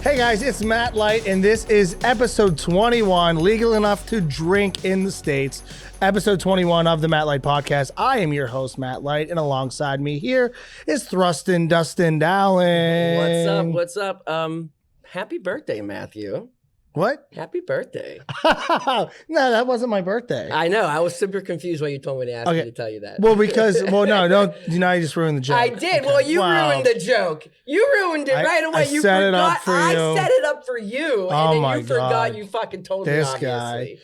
Hey guys, it's Matt Light, and this is episode 21, legal enough to drink in the States. Episode 21 of the Matt Light podcast. I am your host, Matt Light, and alongside me here is Dustin Dowling. What's up? Happy birthday, Matthew. What? Happy birthday. No, that wasn't my birthday. I know. I was super confused when you told me to ask me to tell you that. Well, now you just ruined the joke. I did. Okay. Well, you ruined the joke. You ruined it right away. I set it up for you. I set it up for you. Oh, and my then you God. forgot. You fucking told me, obviously. Guy.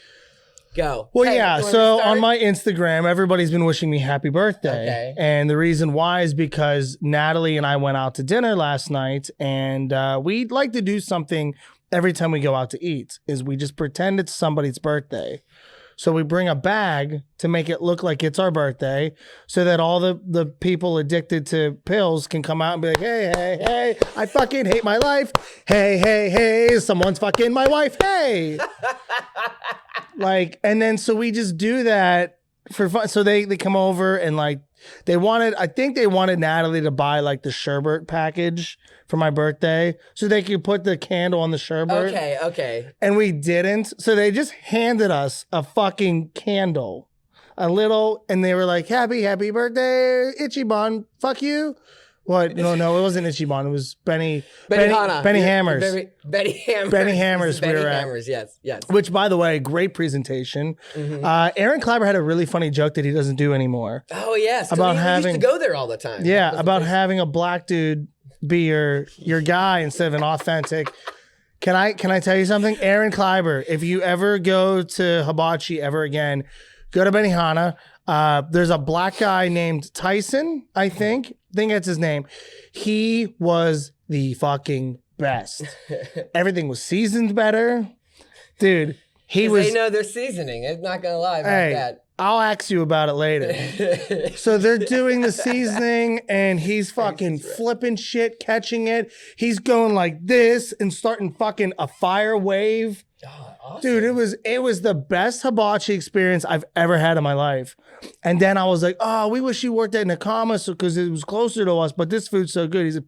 Go. Well, yeah. So on my Instagram, everybody's been wishing me happy birthday. Okay. And the reason why is because Natalie and I went out to dinner last night, and we'd like to do something every time we go out to eat, is we just pretend it's somebody's birthday. So we bring a bag to make it look like it's our birthday so that all the people addicted to pills can come out and be like, hey, I fucking hate my life. Hey, someone's fucking my wife. Hey. And then so we just do that for fun. So they come over and I think they wanted Natalie to buy like the sherbet package for my birthday so they could put the candle on the sherbet. Okay. And we didn't. So they just handed us a fucking candle, and they were like, happy birthday, Ichiban, fuck you. What? No, it wasn't Ichiban. It was Benny Hammers. Benny Hammers. Benny Hammers. Benny Hammers, yes. Which, by the way, great presentation. Mm-hmm. Aaron Kleiber had a really funny joke that he doesn't do anymore. Oh, yes. About he used to go there all the time. Yeah, about having a black dude be your guy instead of an authentic. Can I tell you something? Aaron Kleiber, if you ever go to Hibachi ever again, go to Benihana. There's a black guy named Tyson, I think that's his name. He was the fucking best. Everything was seasoned better. Dude, they know their seasoning. I'm not going to lie about that. I'll ask you about it later. So they're doing the seasoning, and he's fucking flipping shit, catching it. He's going like this and starting fucking a fire wave. Oh, awesome. Dude, it was the best hibachi experience I've ever had in my life. And then I was like, oh, we wish you worked at Nakama because it was closer to us, but this food's so good. He said,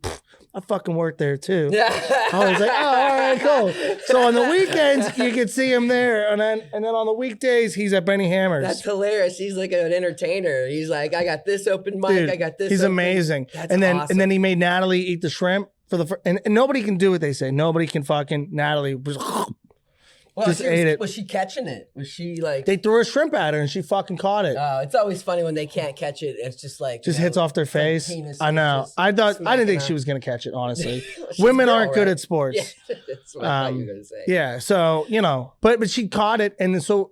I fucking worked there too. I was like, oh, all right, cool. So on the weekends, you could see him there. And then on the weekdays, he's at Benny Hammers. That's hilarious. He's like an entertainer. He's like, I got this open mic. Dude, I got this. He's amazing. That's awesome. awesome. And then he made Natalie eat the shrimp and nobody can do what they say. Nobody can fucking, Natalie was just ate it. Was she catching it? Was she like... They threw a shrimp at her and she fucking caught it. It's always funny when they can't catch it. It's just like... hits off their face. I know. I didn't think she was going to catch it, honestly. Women aren't good at sports. Yeah, that's what I thought you were going to say. Yeah, so, but she caught it. And then so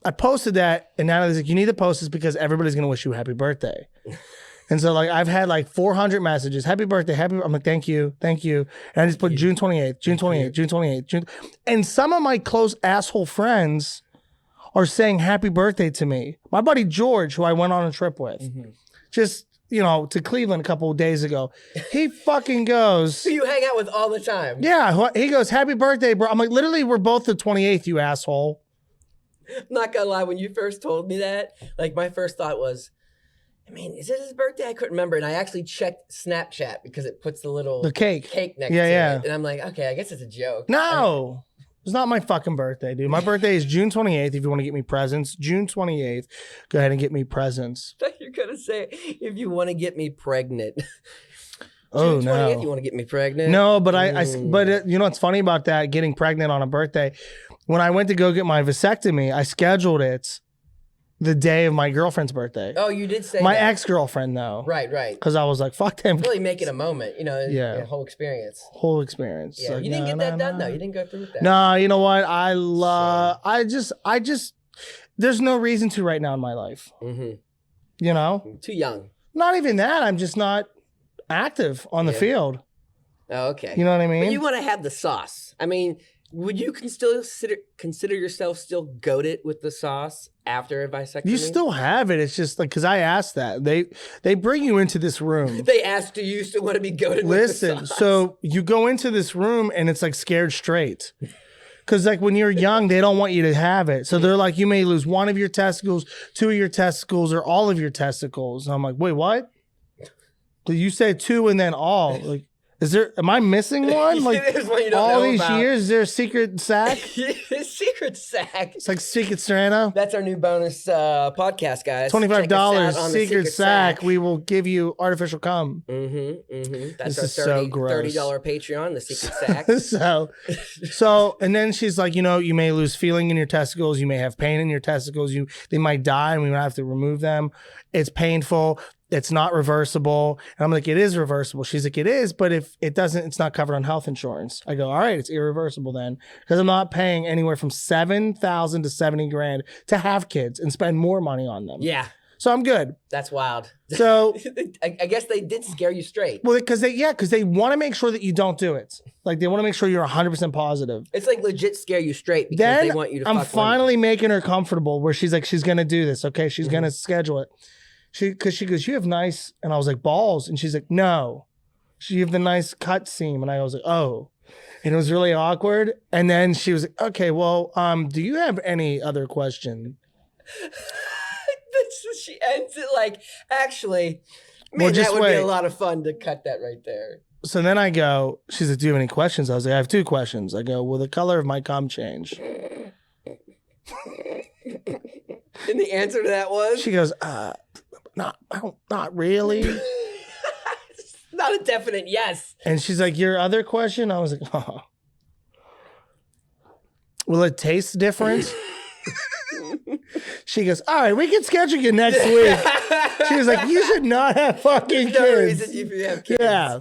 I posted that, and Natalie's like, you need to post this because everybody's going to wish you a happy birthday. And so I've had 400 messages. Happy birthday, I'm like, thank you. And I just put June 28th. And some of my close asshole friends are saying happy birthday to me. My buddy George, who I went on a trip with, just, to Cleveland a couple of days ago, he fucking goes. Who you hang out with all the time. Yeah, he goes, happy birthday, bro. I'm like, literally, we're both the 28th, you asshole. I'm not gonna lie, when you first told me that, my first thought was, is it his birthday? I couldn't remember. And I actually checked Snapchat because it puts the cake next to it. And I'm like, okay, I guess it's a joke. No, it's not my fucking birthday, dude. My birthday is June 28th if you want to get me presents. June 28th. Go ahead and get me presents. I thought you were going to say, if you want to get me pregnant. Oh, June 28th, you want to get me pregnant? No, but you know what's funny about that, getting pregnant on a birthday? When I went to go get my vasectomy, I scheduled it the day of my girlfriend's birthday. Oh, you did say my that. ex-girlfriend, though. Right. Because I was like, fuck them. Really making a moment, the whole experience. Yeah, you didn't get that done, though. You didn't go through with that. No, you know what? I just, there's no reason to right now in my life. Mm-hmm. Too young. Not even that. I'm just not active on the field. Oh, okay. You know what I mean? But you want to have the sauce. Would you consider yourself still goated with the sauce after a vasectomy? You still have it. It's just because I asked that. They bring you into this room. They asked, do you still want to be goated with the sauce? So you go into this room and it's scared straight. Because when you're young, they don't want you to have it. So they're like, you may lose one of your testicles, two of your testicles, or all of your testicles. And I'm like, wait, what? You said two and then all. Am I missing one? Like There's one you don't all know these about. years, is there a secret sack? Secret sack. It's like Secret Santa. That's our new bonus podcast, guys. $25 Check us out on the secret sack. We will give you artificial cum. That's This our is so gross. $30 Patreon, the secret sack. so, and then she's like, you may lose feeling in your testicles. You may have pain in your testicles. They might die, and we might have to remove them. It's painful. It's not reversible. And I'm like, it is reversible. She's like, it is, but if it doesn't, it's not covered on health insurance. I go, all right, it's irreversible then, because I'm not paying anywhere from $7,000 to $70,000 to have kids and spend more money on them. Yeah. So I'm good. That's wild. So I guess they did scare you straight. well, because they want to make sure that you don't do it. Like they want to make sure you're 100% positive. It's like legit scare you straight because Then they want you to I'm fuck finally making her comfortable where she's like, she's going to do this. Okay. She's going to schedule it. Because she goes, you have nice, and I was like, balls. And she's like, no. You have the nice cut seam. And I was like, oh. And it was really awkward. And then she was like, okay, well, do you have any other question? She ends it like, actually, Well, man, just that would wait. be a lot of fun to cut that right there. So then I go, she's like, do you have any questions? I was like, I have 2 questions. I go, will the color of my cum change? And the answer to that was? She goes, not really. Not a definite yes. And she's like, your other question? I was like, oh. Will it taste different? She goes, all right, we can schedule you next week. She was like, you should not have fucking There's no kids. reason you have kids. Yeah.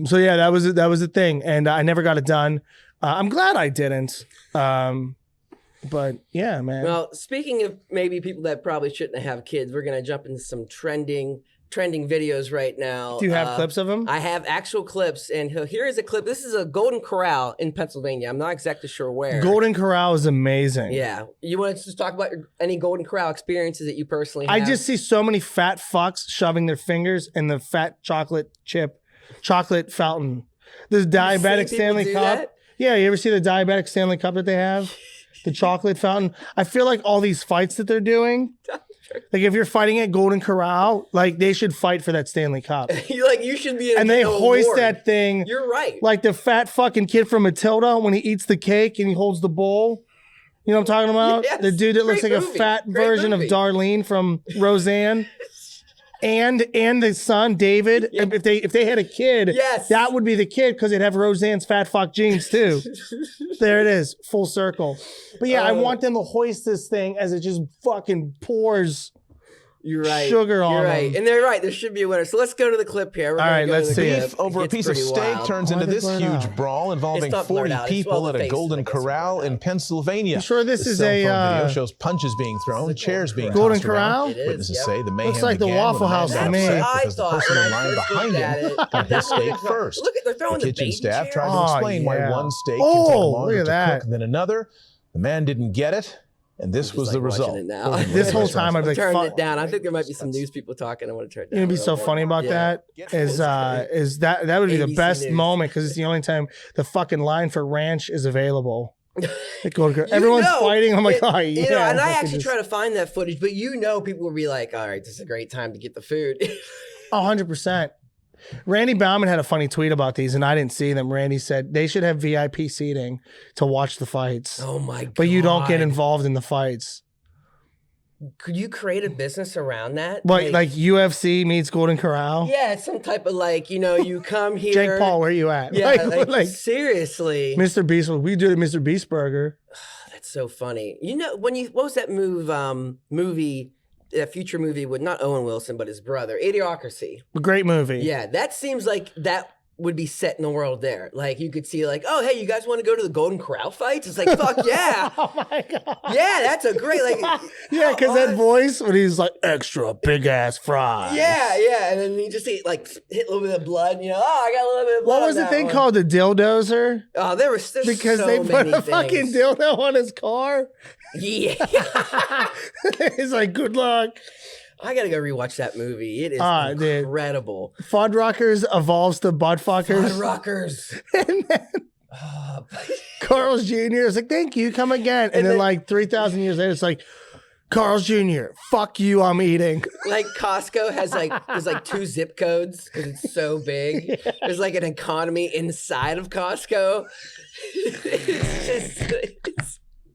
So yeah, that was the thing. And I never got it done. I'm glad I didn't. But yeah, man. Well, speaking of maybe people that probably shouldn't have kids, we're going to jump into some trending videos right now. Do you have clips of them? I have actual clips, and here is a clip. This is a Golden Corral in Pennsylvania. I'm not exactly sure where. Golden Corral is amazing. Yeah. You want to just talk about any Golden Corral experiences that you personally have? I just see so many fat fucks shoving their fingers in the fat chocolate fountain. This diabetic Stanley do Cup. that? Yeah, you ever see the diabetic Stanley Cup that they have? The chocolate fountain. I feel like all these fights that they're doing, like if you're fighting at Golden Corral, like they should fight for that Stanley Cup. you should be And they hoist that thing. You're right. Like the fat fucking kid from Matilda when he eats the cake and he holds the bowl. You know what I'm talking about? Yes. The dude that looks Great like movie. a fat Great version movie. of Darlene from Roseanne. And the son, David. Yeah. If they had a kid, Yes. that would be the kid because they'd have Roseanne's fat fuck genes too. There it is, full circle. But yeah, I want them to hoist this thing as it just fucking pours You're right. sugar on You're right. them. And they're right. There should be a winner. So let's go to the clip here. We're All gonna right, go to let's the see clip. it. Beef over a It's piece of pretty steak wild. turns Why into did this it blur huge out? brawl involving It's not 40 blurred out. It's people well at the a face, Golden I guess, Corral blurred in out. Pennsylvania. You sure this is cell a, phone video shows punches being thrown, chairs being Golden tossed around. Corral? It is, Witnesses yep. say the mayhem Looks like the began Waffle when a man House got to me. upset That's what I because the thought person when in I line first behind looked at him it. got his steak first. Look at they're throwing The the kitchen baby staff chair. tried to Oh, explain yeah. why one steak can take Oh, longer look to at that. cook than another. The man didn't get it, and this was just the like watching result. it now. According to This the whole restaurant's time I'd be like, Turn fuck. it down. I think there might be some news people talking. I want to turn it down. You know, what'd be a so little funny bit. about Yeah. that is that would be the ABC best News. moment because it's the only time the fucking line for ranch is available. Everyone's fighting. I'm like, oh yeah. You know, and I fucking actually just- try to find that footage, but people will be like, all right, this is a great time to get the food. 100%. Randy Bauman had a funny tweet about these, and I didn't see them. Randy said they should have VIP seating to watch the fights, Oh my god! but you don't get involved in the fights. Could you create a business around that? But like UFC meets Golden Corral. yeah, it's some type of you come here. Jake Paul, where you at? Yeah, like seriously. Mr. Beast. We did a Mr. Beast burger. That's so funny. You know, what was that movie, that future movie with not Owen Wilson, but his brother, Idiocracy. A great movie. Yeah, that seems like that would be set in the world there. Like you could see oh, hey, you guys want to go to the Golden Corral fights? It's like, fuck yeah. Oh my god. Yeah, that's a great, Yeah, because that voice when he's like extra big ass fries. Yeah, and then you just hit a little bit of blood, oh, I got a little bit of blood. What was on the that thing one. called? The dildozer? Oh, there's Because so they put many a fucking things. dildo on his car. Yeah. He's like, good luck. I gotta go rewatch that movie. It is Dude. incredible. Fuddruckers evolves to Buttfuckers. Fudd Rockers. And then Carl's Jr. is like, thank you, come again. And then then- like 3,000 years later, it's like, Carl's Jr., fuck you, I'm eating. Like Costco has there's 2 zip codes because it's so big. Yeah. There's like an economy inside of Costco.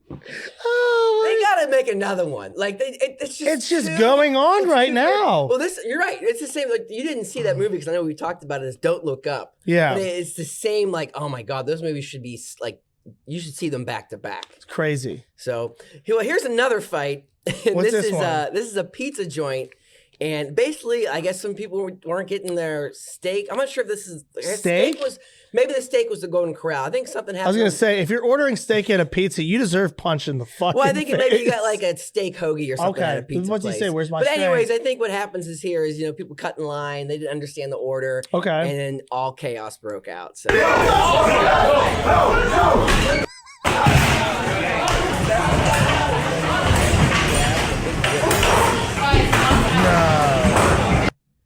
They gotta make another one. Like it's just going on right now. Well, you're right. It's the same. Like you didn't see that movie because I know we talked about it as Don't Look Up. Yeah, but it's the same. Like, oh my God, those movies should be like you should see them back to back. It's crazy. So here's another fight. What's this one? This is a pizza joint. And basically, I guess some people weren't getting their steak. I'm not sure if this is steak. Maybe the steak was the Golden Corral. I think something happened. I was gonna say, if you're ordering steak at a pizza, you deserve punch in the fucking. Well, I think face. maybe you got like a steak hoagie or something at a pizza What'd place. you say? Where's my But steak? anyways, I think what happens is people cut in line. They didn't understand the order. Okay. And then all chaos broke out. So.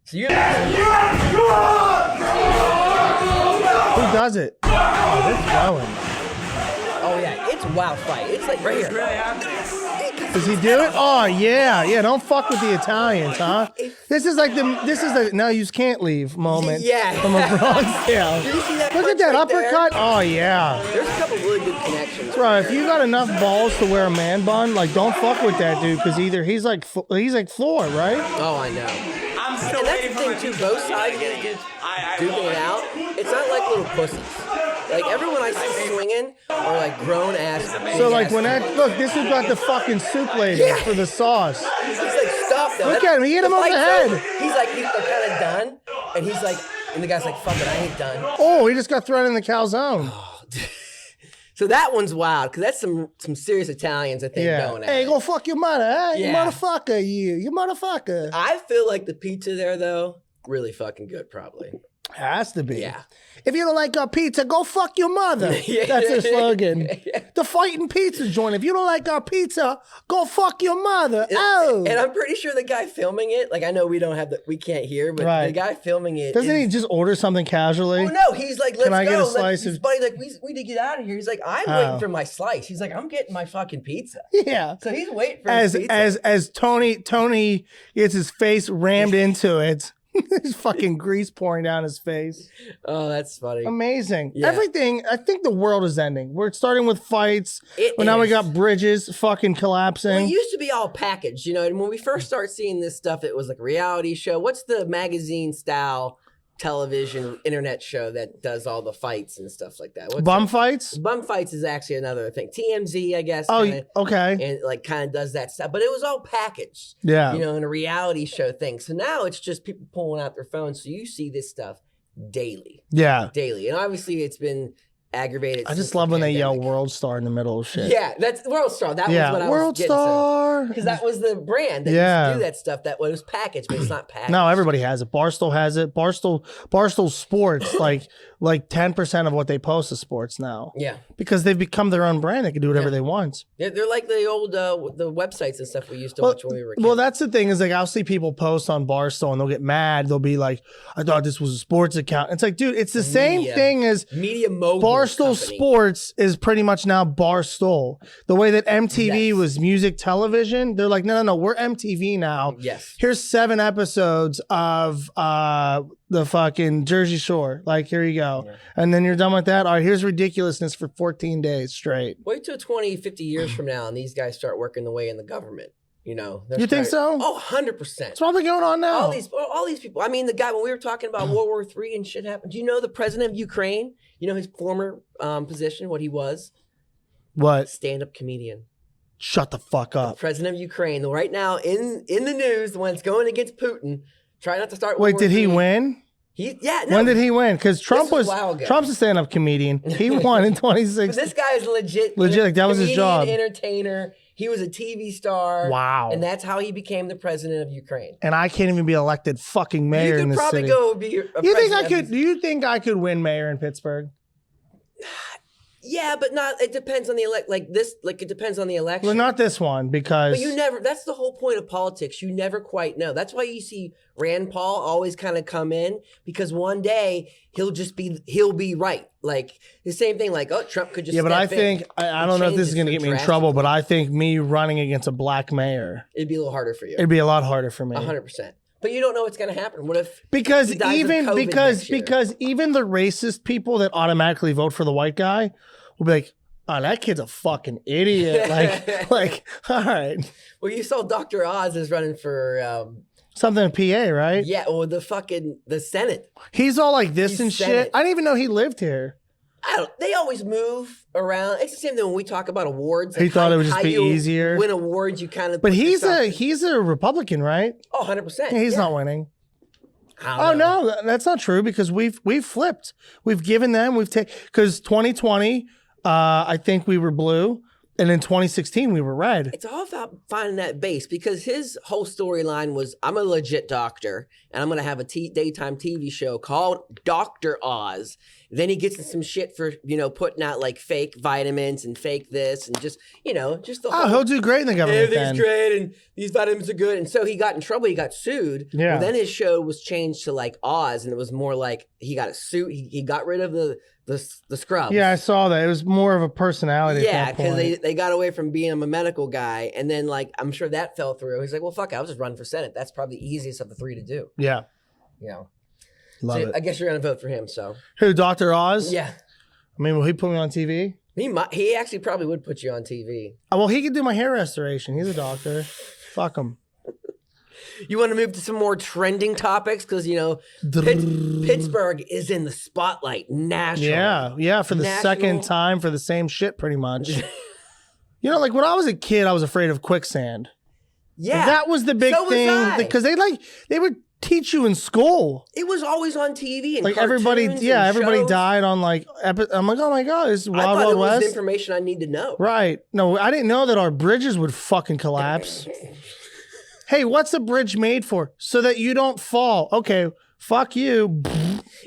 So Who does it? Oh, they're throwing. Oh yeah, it's a wild fight. It's like right here. Does he do it? Oh yeah, yeah. Don't fuck with the Italians, huh? This is the no, you can't leave moment. Yeah. From a Bronx tale. Did you see that? Look at that uppercut. There? Oh yeah. There's a couple really good connections. Bro, if you got enough balls to wear a man bun, like don't fuck with that dude because either he's like Thor, right? Oh, I know. And that's the thing too. Both sides of these dudes duking it out. It's not like little pussies. Like everyone I see swinging are like grown ass. So like when this dude got the fucking soup lady for the sauce. He's like, stop though. Look at him, he hit him on the head. He's like, they're kind of done, and he's like, and the guy's like, fuck it, I ain't done. Oh, he just got thrown in the calzone. So that one's wild because that's some serious Italians I think going at. Hey, go fuck your mother, huh? Yeah. You motherfucker, you motherfucker. I feel like the pizza there though, really fucking good, probably. Has to be. Yeah. If you don't like our pizza, go fuck your mother. That's their slogan. The fighting pizza joint. If you don't like our pizza, go fuck your mother. And I'm pretty sure the guy filming it, like I know we can't hear, but the guy filming it. Doesn't he just order something casually? Oh no, he's like, let's Can I go. get a slice his buddy like, we need to get out of here. He's like, I'm waiting for my slice. He's like, I'm getting my fucking pizza. Yeah. So he's waiting for his pizza. As Tony gets his face rammed into it. There's fucking grease pouring down his face. Oh, that's funny. Amazing. Yeah. Everything, I think the world is ending. We're starting with fights. Now we got bridges fucking collapsing. Well, it used to be all packaged, and when we first started seeing this stuff, it was like a reality show. What's the magazine style television internet show that does all the fights and stuff like that? Bum fights? Bum fights is actually another thing. TMZ, I guess. Oh, okay. And like kind of does that stuff, but it was all packaged. Yeah. In a reality show thing. So now it's just people pulling out their phones. So you see this stuff daily. Yeah. Daily. And obviously it's been aggravated. I just love when they yell World Star in the middle of shit. Yeah, that's World Star. That was what I World was getting Star. Because that was the brand that used to do that stuff. That was packaged, but it's not packaged. No, everybody has it. Barstool has it. Barstool Sports, like 10% of what they post is sports now. Yeah. Because they've become their own brand. They can do whatever they want. They're like the old the websites and stuff we used to watch when we were kids. Well, that's the thing is like I'll see people post on Barstool and they'll get mad. They'll be like, I thought this was a sports account. It's like, dude, it's the same thing as Media Mogul Barstool Sports is pretty much now Barstool. The way that MTV was music television, they're like, no, we're MTV now. Yes. Here's 7 episodes of the fucking Jersey Shore. Like, here you go. Yeah. And then you're done with that. All right, here's ridiculousness for 14 days straight. Wait till 20, 50 years from now and these guys start working the way in the government. You think so? Oh, 100%. It's probably going on now. All these people. I mean, the guy, when we were talking about World War III and shit happened, do you know the president of Ukraine? You know his former position, what he was? What? Stand-up comedian. Shut the fuck up. The president of Ukraine. Right now, in the news, the one that's going against Putin. Try not to start Wait, did he win? When did he win? Because Trump's a stand-up comedian. He won in 2016. But this guy is legit. Like that was his job. Entertainer. He was a TV star. Wow. And that's how he became the president of Ukraine. And I can't even be elected fucking mayor in this city. You could probably go be Do you think I could win mayor in Pittsburgh? Yeah, but not. It depends on the it depends on the election. Well, not this one because But you never. That's the whole point of politics. You never quite know. That's why you see Rand Paul always kind of come in, because one day he'll be right. Like the same thing. Like, oh, Trump could just yeah. But step I in. think I don't know if this is going to get me in trouble, but I think me running against a black mayor, it'd be a little harder for you. it'd be a lot harder for me. 100%. But you don't know what's going to happen. What if Because he dies of even COVID next year? because even the racist people that automatically vote for the white guy will be like, oh, that kid's a fucking idiot. like, all right. Well, you saw Dr. Oz is running for Something in PA, right? yeah, or the Senate. He's all like this He's and shit. Senate. I didn't even know he lived here. They always move around. It's the same thing when we talk about awards. He thought it would just be you easier. Win awards, you kind of. But he's a Republican, right? Oh, 100%. Yeah, he's not winning. I don't know. No, that's not true because we've flipped. We've given them. We've taken because 2020, I think we were blue, and in 2016 we were red. It's all about finding that base, because his whole storyline was, I'm a legit doctor and I'm going to have a daytime TV show called Dr. Oz. Then he gets in some shit for, putting out like fake vitamins and fake this and just the whole. Oh, he'll do great in the government. Everything's great and these vitamins are good. And so he got in trouble. He got sued. Yeah. Well, then his show was changed to like Oz, and it was more like he got a suit. He got rid of the scrubs. Yeah, I saw that. It was more of a personality. Yeah, because they got away from being a medical guy, and then like I'm sure that fell through. He's like, well, fuck, I'll just run for Senate. That's probably the easiest of the three to do. Yeah, So it. I guess you're gonna vote for him. So Who, Dr. Oz? yeah, I mean, will he put me on TV? he actually probably would put you on TV. Oh, well, he could do my hair restoration. He's a doctor. Fuck him. You want to move to some more trending topics because Pittsburgh is in the spotlight nationally. Yeah, for the second time for the same shit, pretty much. Like when I was a kid, I was afraid of quicksand. Yeah, that was the big thing because they would teach you in school. It was always on TV and like everybody shows. died on like I'm like, oh my god, this is Wild I thought Wild it was West. the information I need to know. Right? No, I didn't know that our bridges would fucking collapse. Hey, what's a bridge made for? So that you don't fall. Okay, fuck you.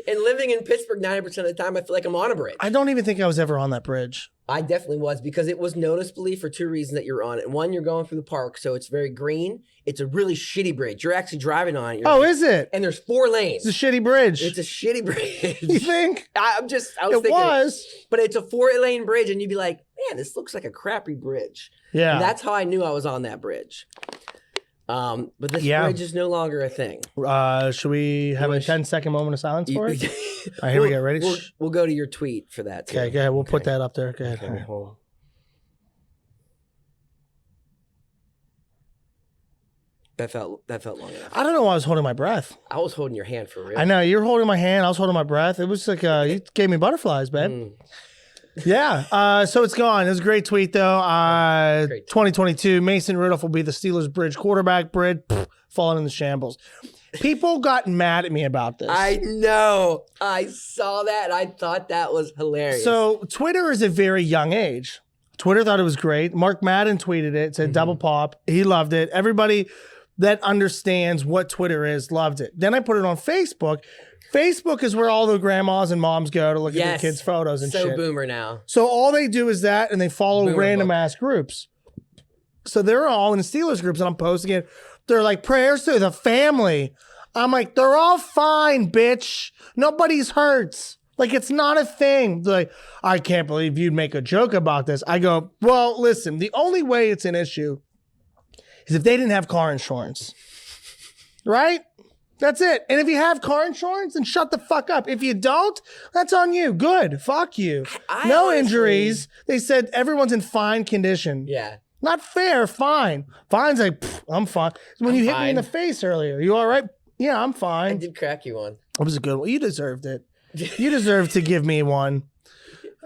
And living in Pittsburgh 90% of the time, I feel like I'm on a bridge. I don't even think I was ever on that bridge. I definitely was, because it was noticeably for two reasons that you're on it. One, you're going through the park, so it's very green. It's a really shitty bridge. You're actually driving on it. Oh, is it? And there's 4 lanes. It's a shitty bridge. It's a shitty bridge. You think? I was thinking. It was. But it's a 4-lane bridge, and you'd be like, man, this looks like a crappy bridge. Yeah. And that's how I knew I was on that bridge. But this bridge is no longer a thing. Should we have a 10-second moment of silence for it? All right, here we go. Ready? We'll go to your tweet for that too. Okay, go ahead. We'll put that up there. Go ahead. Okay, hold on. That felt long enough. I don't know why I was holding my breath. I was holding your hand for real. I know. You're holding my hand. I was holding my breath. It was like you gave me butterflies, babe. Yeah. So it's gone. It was a great tweet, though. 2022, Mason Rudolph will be the Steelers bridge quarterback. Britt, falling in the shambles. People got mad at me about this. I know. I saw that. And I thought that was hilarious. So Twitter is a very young age. Twitter thought it was great. Mark Madden tweeted it. Said double pop. He loved it. Everybody that understands what Twitter is loved it. Then I put it on Facebook. Facebook is where all the grandmas and moms go to look at their kids' photos and shit. So boomer now. So all they do is that, and they follow random ass groups. So they're all in the Steelers groups, and I'm posting it. They're like, prayers to the family. I'm like, they're all fine, bitch. Nobody's hurt. Like, it's not a thing. They're like, I can't believe you'd make a joke about this. I go, well, listen, the only way it's an issue is if they didn't have car insurance. Right? That's it. And if you have car insurance, then shut the fuck up. If you don't, that's on you. Good. Fuck you. No injuries. They said everyone's in fine condition. Yeah. Not fair. Fine. Fine's like, I'm fine. When you hit me in the face earlier, you all right? Yeah, I'm fine. I did crack you one. It was a good one. You deserved it. You deserve to give me one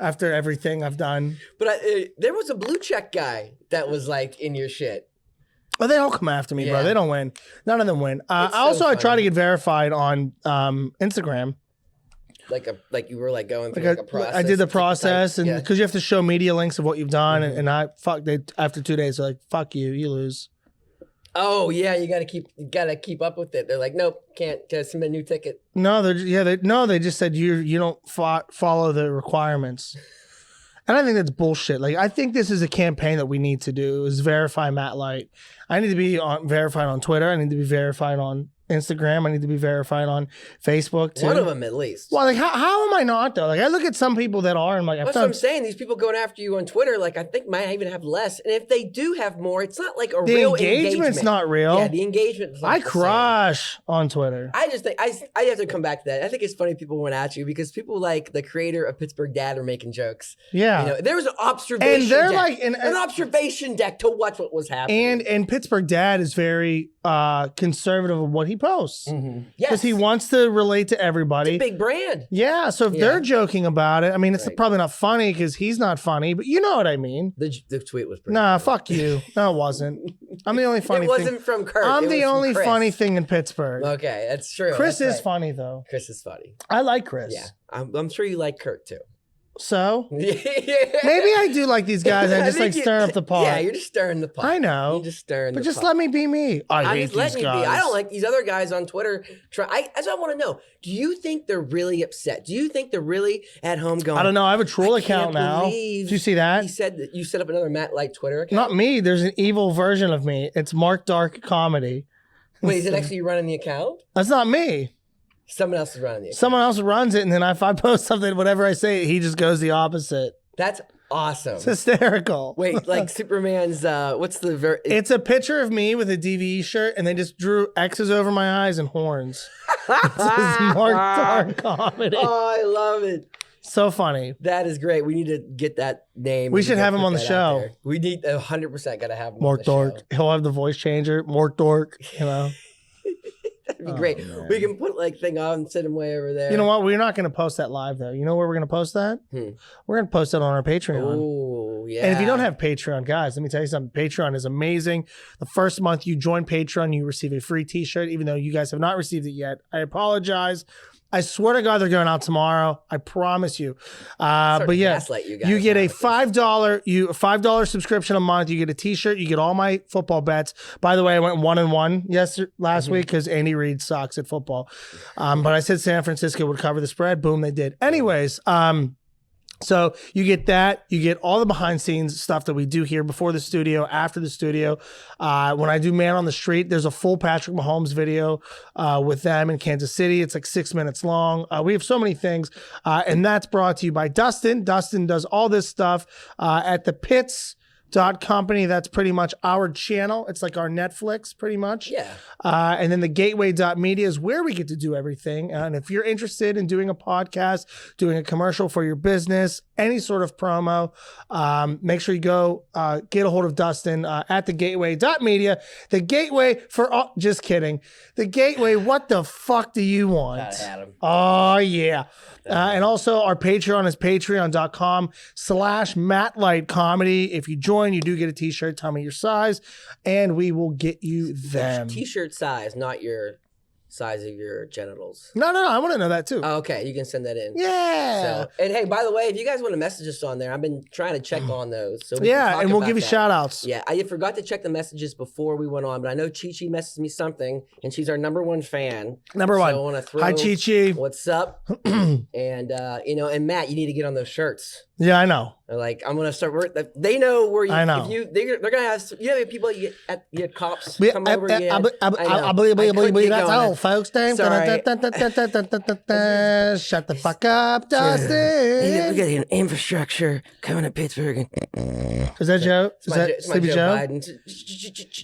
after everything I've done. But there was a blue check guy that was like in your shit. Oh, they all come after me, bro. They don't win. None of them win. I try to get verified on Instagram. Like you were like going through like a process. I did the process, and because you have to show media links of what you've done, and they after 2 days they're like, fuck you, you lose. Oh yeah, you gotta keep up with it. They're like, nope, can't submit a new ticket. No, they just said you don't follow the requirements. And I think that's bullshit. Like, I think this is a campaign that we need to do is verify Matt Light. I need to be verified on Twitter. I need to be verified on Instagram. I need to be verified on Facebook too. One of them at least. Well, like how am I not though? Like I look at some people that are and like That's what I'm saying. These people going after you on Twitter, like I think might even have less. And if they do have more, it's not like a real engagement's not real. Yeah, the engagement. I crush on Twitter. I just think I have to come back to that. I think it's funny people went at you because people like the creator of Pittsburgh Dad are making jokes. Yeah, you know, there was an observation. And they're deck, like an observation deck to watch what was happening. And Pittsburgh Dad is very conservative of what he posts. Mm-hmm. Because he wants to relate to everybody. It's a big brand. Yeah, so if they're joking about it, I mean, it's probably not funny because he's not funny, but you know what I mean. The tweet was pretty Nah, funny. fuck you. No, it wasn't. I'm the only funny It wasn't from Kurt. I'm the only Chris. funny thing in Pittsburgh. Okay, that's true. Chris that's is funny, though. Chris is funny. I like Chris. Yeah, I'm sure you like Kurt, too. So? Maybe I do like these guys. I just like stirring up the pot. Yeah, you're just stirring the pot. I know. You're just stirring the pot. But just let me be me. I hate just letting these you guys. be. I don't like these other guys on Twitter. That's what I want to know. Do you think they're really upset? Do you think they're really at home going, I don't know. I have a troll account now. Did believe you see that? He said that you set up another Matt Light Twitter account? Not me. There's an evil version of me. It's Mark Dark Comedy. Wait, is it actually you running the account? That's not me. Someone else is running the account. Someone else runs it, and then if I post something, whatever I say, he just goes the opposite. That's awesome. It's hysterical. Wait, like Superman's, what's the... It's a picture of me with a DVE shirt, and they just drew X's over my eyes and horns. It says Mark Dark Comedy. Oh, I love it. So funny. That is great. We need to get that name. We should have him on the show. We need 100% got to have him Mark on the Dark. show. He'll have the voice changer. Mark Dark, you know. That'd be great. Man. We can put like thing on and sit him way over there. You know what? We're not going to post that live, though. You know where we're going to post that? We're going to post it on our Patreon. Oh, yeah. And if you don't have Patreon, guys, let me tell you something. Patreon is amazing. The first month you join Patreon, you receive a free t-shirt, even though you guys have not received it yet. I apologize. I swear to God, they're going out tomorrow. I promise you. But yeah, you get a $5 subscription a month. You get a t-shirt. You get all my football bets. By the way, I went 1-1 last week because Andy Reid sucks at football. But I said San Francisco would cover the spread. Boom, they did. Anyways, so you get that. You get all the behind scenes stuff that we do here before the studio, after the studio. When I do Man on the Street, there's a full Patrick Mahomes video with them in Kansas City. It's like 6 minutes long. We have so many things. And that's brought to you by Dustin. Dustin does all this stuff at the thepitts.company. That's pretty much our channel. It's like our Netflix, pretty much. Yeah. And then TheGateway.media is where we get to do everything. And if you're interested in doing a podcast, doing a commercial for your business, any sort of promo, make sure you go get a hold of Dustin at TheGateway.media. The Gateway for all, just kidding. The Gateway, what the fuck do you want? Oh, yeah. And also our Patreon is patreon.com/MattLightComedy. If you join, you do get a t-shirt. Tell me your size and we will get you them. T-shirt size, not your size of your genitals. No. I want to know that too. Oh, okay, you can send that in. Yeah. So, and hey, by the way, if you guys want to message us on there, I've been trying to check on those. So and we'll give you shout outs. Yeah, I forgot to check the messages before we went on, but I know Chi Chi messaged me something, and she's our #1 fan. Number one. So I want to throw, hi, Chi Chi. What's up? And and Matt, you need to get on those shirts. Yeah, I know. Like I'm gonna start work. They know where you. I know. If they're gonna have. You have people you get cops come over. I believe that's all, folks. Shut the fuck up, Dustin. We got an infrastructure coming to Pittsburgh. Is that Joe? Is that Sleepy Joe?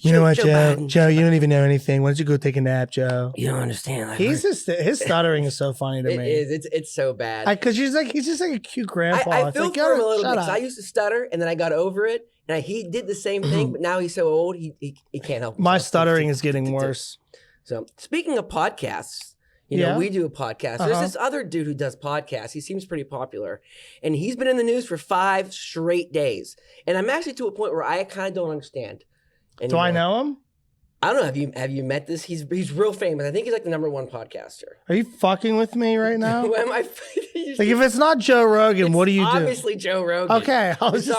You know what, Joe? Joe, you don't even know anything. Why don't you go take a nap, Joe? You don't understand. Like, his stuttering is so funny to me. It is. It's so bad. Because he's just like a cute grandpa. I feel for him a little bit because I used to stutter and then I got over it. And he did the same thing, but now he's so old he can't help himself. My stuttering is getting worse. So speaking of podcasts, you know, we do a podcast. There's this other dude who does podcasts. He seems pretty popular. And he's been in the news for 5 straight days. And I'm actually to a point where I kind of don't understand anymore. Do I know him? I don't know. Have you met this? He's real famous. I think he's like the #1 podcaster. Are you fucking with me right now? Am I? Like if it's not Joe Rogan, what do you do? Obviously Joe Rogan. Okay, I was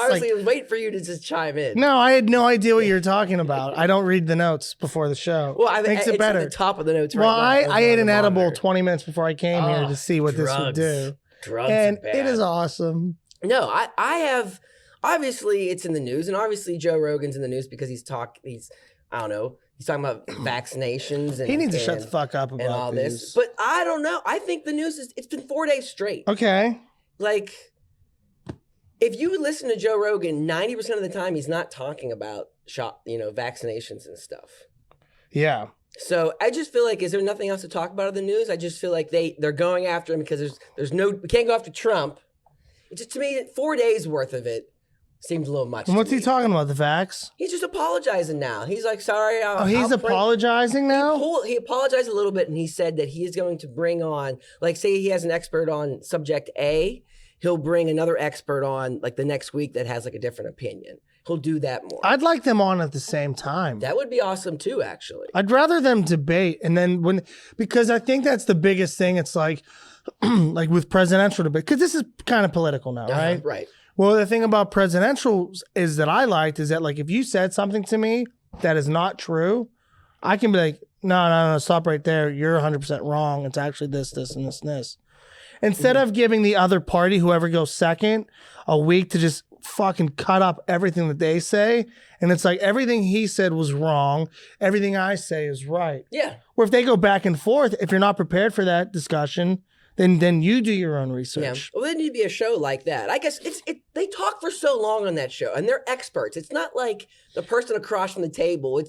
waiting for you to just chime in. No, I had no idea what you were talking about. I don't read the notes before the show. Well, makes it better. At the top of the notes. Well, right now, I ate an edible 20 minutes before I came here to see what drugs. this would do. Drugs and are bad. it is awesome. No, I have, obviously it's in the news, and obviously Joe Rogan's in the news because I don't know, he's talking about vaccinations and He needs to shut the fuck up about and all these. this. But I don't know. I think the news it's been 4 days straight. Okay. Like, if you listen to Joe Rogan, 90% of the time he's not talking about vaccinations and stuff. Yeah. So I just feel like, is there nothing else to talk about in the news? I just feel like they're going after him because we can't go after Trump. It just, to me, 4 days worth of it seems a little much. And what's he talking about? The vax? He's just apologizing now. He's like, sorry. He's apologizing now? He apologized a little bit, and he said that he is going to bring on, like, say he has an expert on subject A, he'll bring another expert on, like, the next week that has, like, a different opinion. He'll do that more. I'd like them on at the same time. That would be awesome too, actually. I'd rather them debate, and then because I think that's the biggest thing. It's like, like with presidential debate, because this is kind of political now, right? Right. Well, the thing about presidential is that I liked is that, like, if you said something to me that is not true, I can be like, no, stop right there. You're 100% wrong. It's actually this, and this, and this. Instead of giving the other party, whoever goes second, a week to just fucking cut up everything that they say, and it's like everything he said was wrong, everything I say is right. Yeah. Or if they go back and forth, if you're not prepared for that discussion, then you do your own research. Yeah. Well, there need to be a show like that. I guess they talk for so long on that show, and they're experts. It's not like the person across from the table.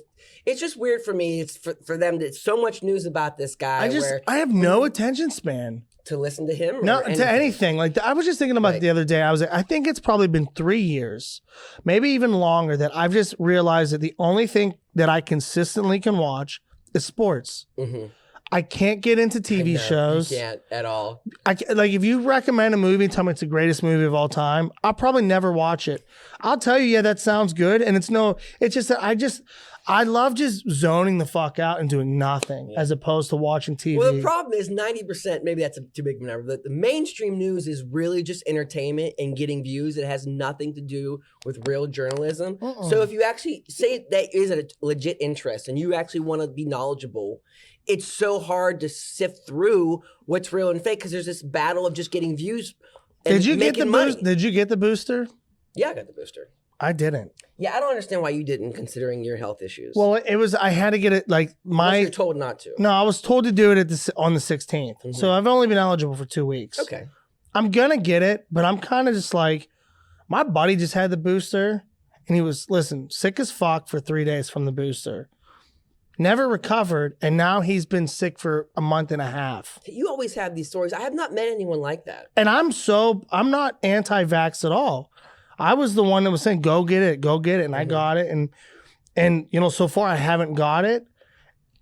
It's just weird for me. It's for them that so much news about this guy. I have no attention span to listen to him? No, to anything. Like, I was just thinking about it the other day. I think it's probably been 3 years, maybe even longer, that I've just realized that the only thing that I consistently can watch is sports. Mm-hmm. I can't get into TV shows. You can't at all. Like, if you recommend a movie and tell me it's the greatest movie of all time, I'll probably never watch it. I'll tell you, yeah, that sounds good. And it's just that I love just zoning the fuck out and doing nothing as opposed to watching TV. Well, the problem is 90%, maybe that's too big of a number, but the mainstream news is really just entertainment and getting views. It has nothing to do with real journalism. So if you actually say that is a legit interest and you actually want to be knowledgeable, it's so hard to sift through what's real and fake because there's this battle of just getting views and Did you get the money. Did you get the booster? Yeah, I got the booster. I didn't. Yeah, I don't understand why you didn't, considering your health issues. Well, I had to get it, like, Unless you're told not to. No, I was told to do it on the 16th. Mm-hmm. So I've only been eligible for 2 weeks. Okay. I'm going to get it, but I'm kind of just like, my buddy just had the booster, and he was, sick as fuck for 3 days from the booster. Never recovered, and now he's been sick for a month and a half. You always have these stories. I have not met anyone like that. And I'm not anti-vax at all. I was the one that was saying, go get it, and I got it. And so far I haven't got it.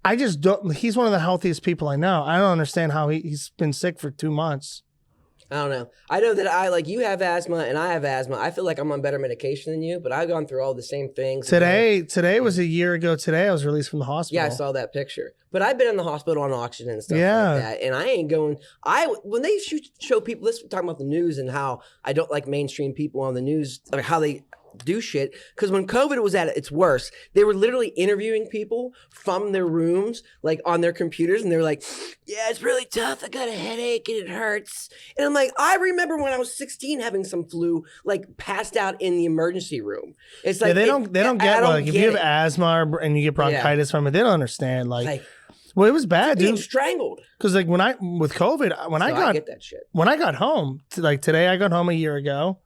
I just don't, he's one of the healthiest people I know. I don't understand how he's been sick for 2 months. I don't know. I know that you have asthma and I have asthma. I feel like I'm on better medication than you, but I've gone through all the same things. Today was a year ago today. I was released from the hospital. Yeah, I saw that picture. But I've been in the hospital on oxygen and stuff like that. And I ain't going, when they show people, this, we're talking about the news and how I don't like mainstream people on the news, or how they do shit. Because when COVID was at its worst, they were literally interviewing people from their rooms, like on their computers, and they're like, yeah, it's really tough. I got a headache and it hurts. And I'm like, I remember when I was 16 having some flu, like passed out in the emergency room. It's like, they don't get, like, if you have asthma and you get bronchitis from it, they don't understand. Like, well, it was bad, dude. Strangled. Because with COVID, I get that shit. When I got home, like today, I got home a year ago.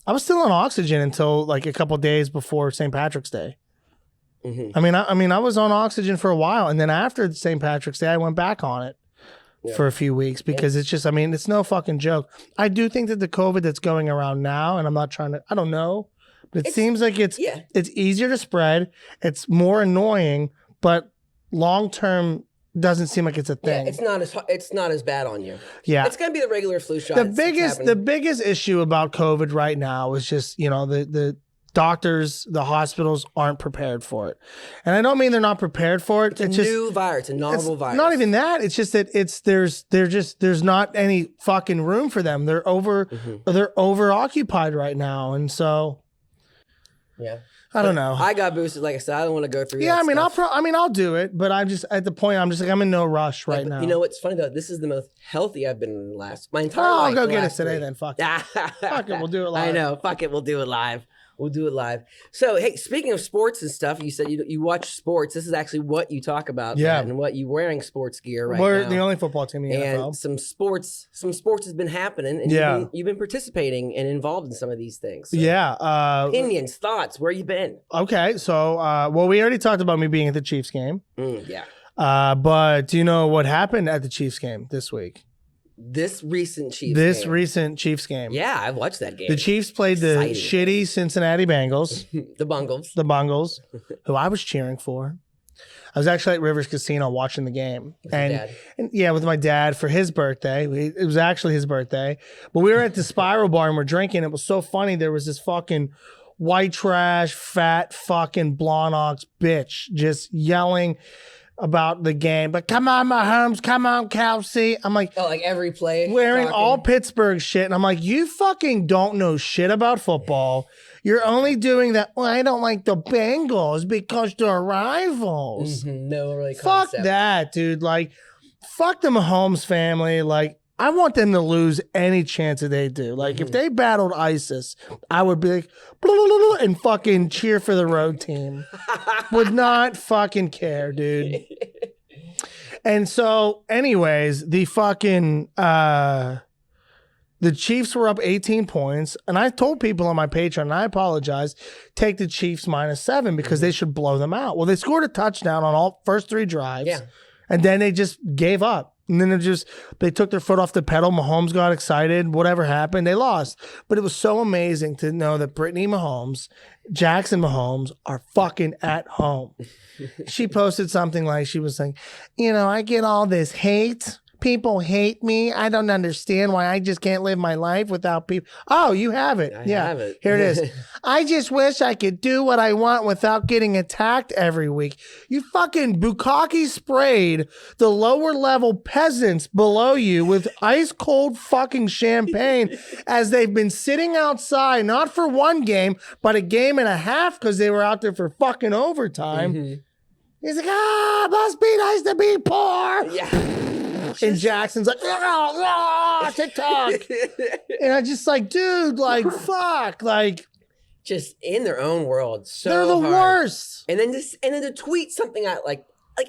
I was still on oxygen until like a couple days before St. Patrick's Day. Mm-hmm. I mean, I was on oxygen for a while, and then after St. Patrick's Day, I went back on it for a few weeks because it's just, it's no fucking joke. I do think that the COVID that's going around now, and I'm not trying to, I don't know, but it seems like it's easier to spread. It's more annoying, but long term doesn't seem like it's a thing. Yeah, it's not as bad on you. Yeah, it's gonna be the regular flu shot. The biggest issue about COVID right now is just the doctors, the hospitals aren't prepared for it, and I don't mean they're not prepared for it. It's a new virus, a novel virus. Not even that. It's just that there's not any fucking room for them. They're over occupied right now, and so. Yeah. I don't know. I got boosted. Like I said, I don't want to go through. Yeah, that I mean, stuff. I'll do it, but I'm just at the point. I'm just like, I'm in no rush right now. You know what's funny though? This is the most healthy I've been in my entire I'll life. go get it today then. Fuck it. Fuck it. We'll do it live. I know. Fuck it. We'll do it live. We'll do it live. So, hey, speaking of sports and stuff, you said you watch sports. This is actually what you talk about. Yeah. Matt, and what you wearing sports gear right We're now. the only football team in the and NFL. some sports has been happening. And you've been participating and involved in some of these things. So Yeah. opinions, thoughts, where you been? Okay. So, well, we already talked about me being at the Chiefs game. Yeah. But do you know what happened at the Chiefs game this week? This recent Chiefs game. Yeah, I've watched that game. The Chiefs played the Exciting. shitty Cincinnati Bengals. The Bengals. The Bengals, who I was cheering for. I was actually at Rivers Casino watching the game. And yeah, with my dad for his birthday. It was actually his birthday. But we were at the Spiral Bar and we're drinking. It was so funny. There was this fucking white trash, fat fucking blonde ox bitch just yelling about the game. But come on, Mahomes, come on, Kelsey. I'm like, like every play. wearing all Pittsburgh shit. And I'm like, you fucking don't know shit about football. You're only doing that. Well, I don't like the Bengals because they're rivals. No, really. Fuck that, dude. Like, fuck the Mahomes family. Like, I want them to lose any chance that they do. Like, if they battled ISIS, I would be like, blah, blah, blah, blah, and fucking cheer for the road team. Would not fucking care, dude. And so, anyways, the fucking, the Chiefs were up 18 points. And I told people on my Patreon, and I apologize, take the Chiefs -7 because they should blow them out. Well, they scored a touchdown on all first 3 drives. Yeah. And then they just gave up. And then they took their foot off the pedal. Mahomes got excited. Whatever happened, they lost. But it was so amazing to know that Brittney Mahomes, Jackson Mahomes, are fucking at home. She posted something like, she was saying, I get all this hate. People hate me. I don't understand why I just can't live my life without people. Oh, you have it. I have it. Here it is. I just wish I could do what I want without getting attacked every week. You fucking bukkake sprayed the lower level peasants below you with ice cold fucking champagne as they've been sitting outside, not for one game, but a game and a half because they were out there for fucking overtime. He's like, must be nice to be poor. Yeah. And Jackson's like, TikTok. And I just like, dude, like, fuck. Like, just in their own world. So they're the hard. worst. And then to tweet something out like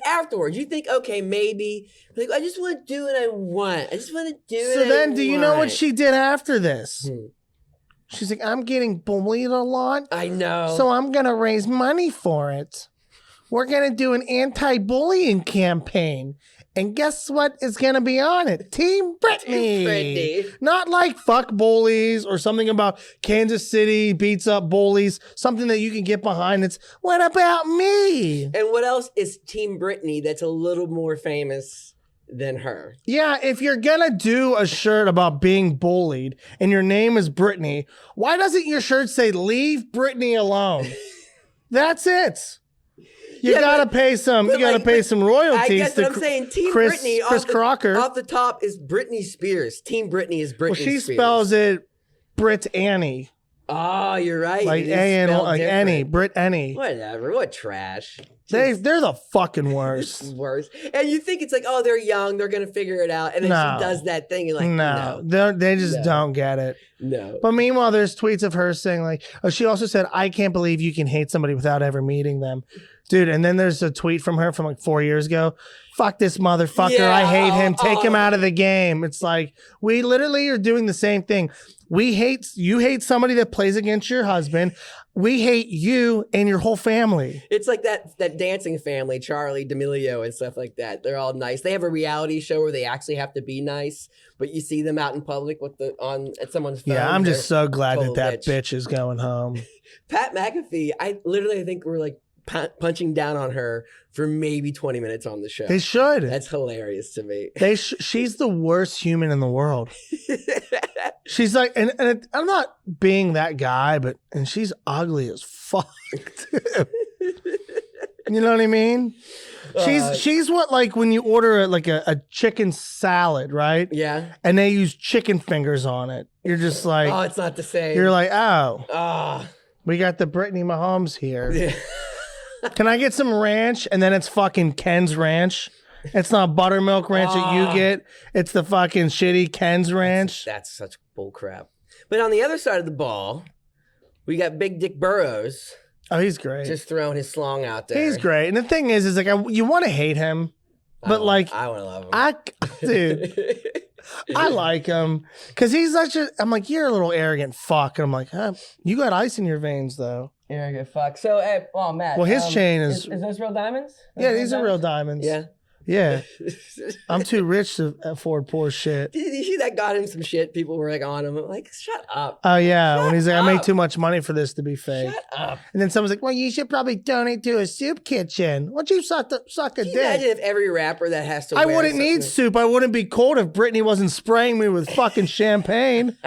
afterwards, you think, okay, maybe like I just want to do what I want. I just want to do it. So then, do you know what she did after this? She's like, I'm getting bullied a lot. I know. So I'm going to raise money for it. We're going to do an anti-bullying campaign. And guess what is going to be on it? Team Brittney. Not like fuck bullies or something about Kansas City beats up bullies. Something that you can get behind. It's, what about me? And what else is Team Brittney that's a little more famous than her? Yeah, if you're going to do a shirt about being bullied and your name is Brittney, why doesn't your shirt say, leave Brittney alone? That's it. You gotta pay some. You gotta pay some royalties. I guess what I'm saying. Team Brittney, Chris Crocker. Off the top is Britney Spears. Team Brittney is Britney Spears. She spells it Brit Annie. Oh, you're right. Like like Annie, Brit Annie. Whatever. What trash. They're the fucking worst. Worst. And you think it's like, oh, they're young, they're gonna figure it out, and then she does that thing. You're like, no, they just don't get it. No. But meanwhile, there's tweets of her saying like, oh, she also said, I can't believe you can hate somebody without ever meeting them. Dude, and then there's a tweet from her from like 4 years ago. Fuck this motherfucker. Yeah, I hate him. Take him out of the game. It's like, we literally are doing the same thing. You hate somebody that plays against your husband. We hate you and your whole family. It's like that dancing family, Charlie D'Amelio and stuff like that. They're all nice. They have a reality show where they actually have to be nice, but you see them out in public at someone's phone. Yeah, I'm just so glad that bitch is going home. Pat McAfee, I think we're like punching down on her for maybe 20 minutes on the show. They should. That's hilarious to me. She's the worst human in the world. She's like, and I'm not being that guy, and she's ugly as fuck. You know what I mean? She's what, like when you order a chicken salad, right? Yeah. And they use chicken fingers on it. You're just like, oh, it's not the same. You're like, oh. We got the Brittney Mahomes here. Can I get some ranch? And then it's fucking Ken's Ranch. It's not buttermilk ranch that you get. It's the fucking shitty Ken's Ranch. That's such bull crap. But on the other side of the ball, we got Big Dick Burrows. Oh, he's great. Just throwing his slong out there. He's great. And the thing is like, you want to hate him, but I want to love him. Dude, I like him because he's I'm like, you're a little arrogant fuck. And I'm like, you got ice in your veins though. Arrogant fuck. So, hey, Matt. Well, his chain is those real diamonds? Yeah, these are real diamonds. Yeah. Yeah. I'm too rich to afford poor shit. Did you see that got him some shit? People were like on him. I'm like, shut up. Oh, yeah. Shut when he's like, up. I make too much money for this to be fake. Shut up. And then someone's like, well, you should probably donate to a soup kitchen. Why don't you suck a Can you dick? imagine if every rapper that has to I wear wouldn't something- need soup. I wouldn't be cold if Brittany wasn't spraying me with fucking champagne.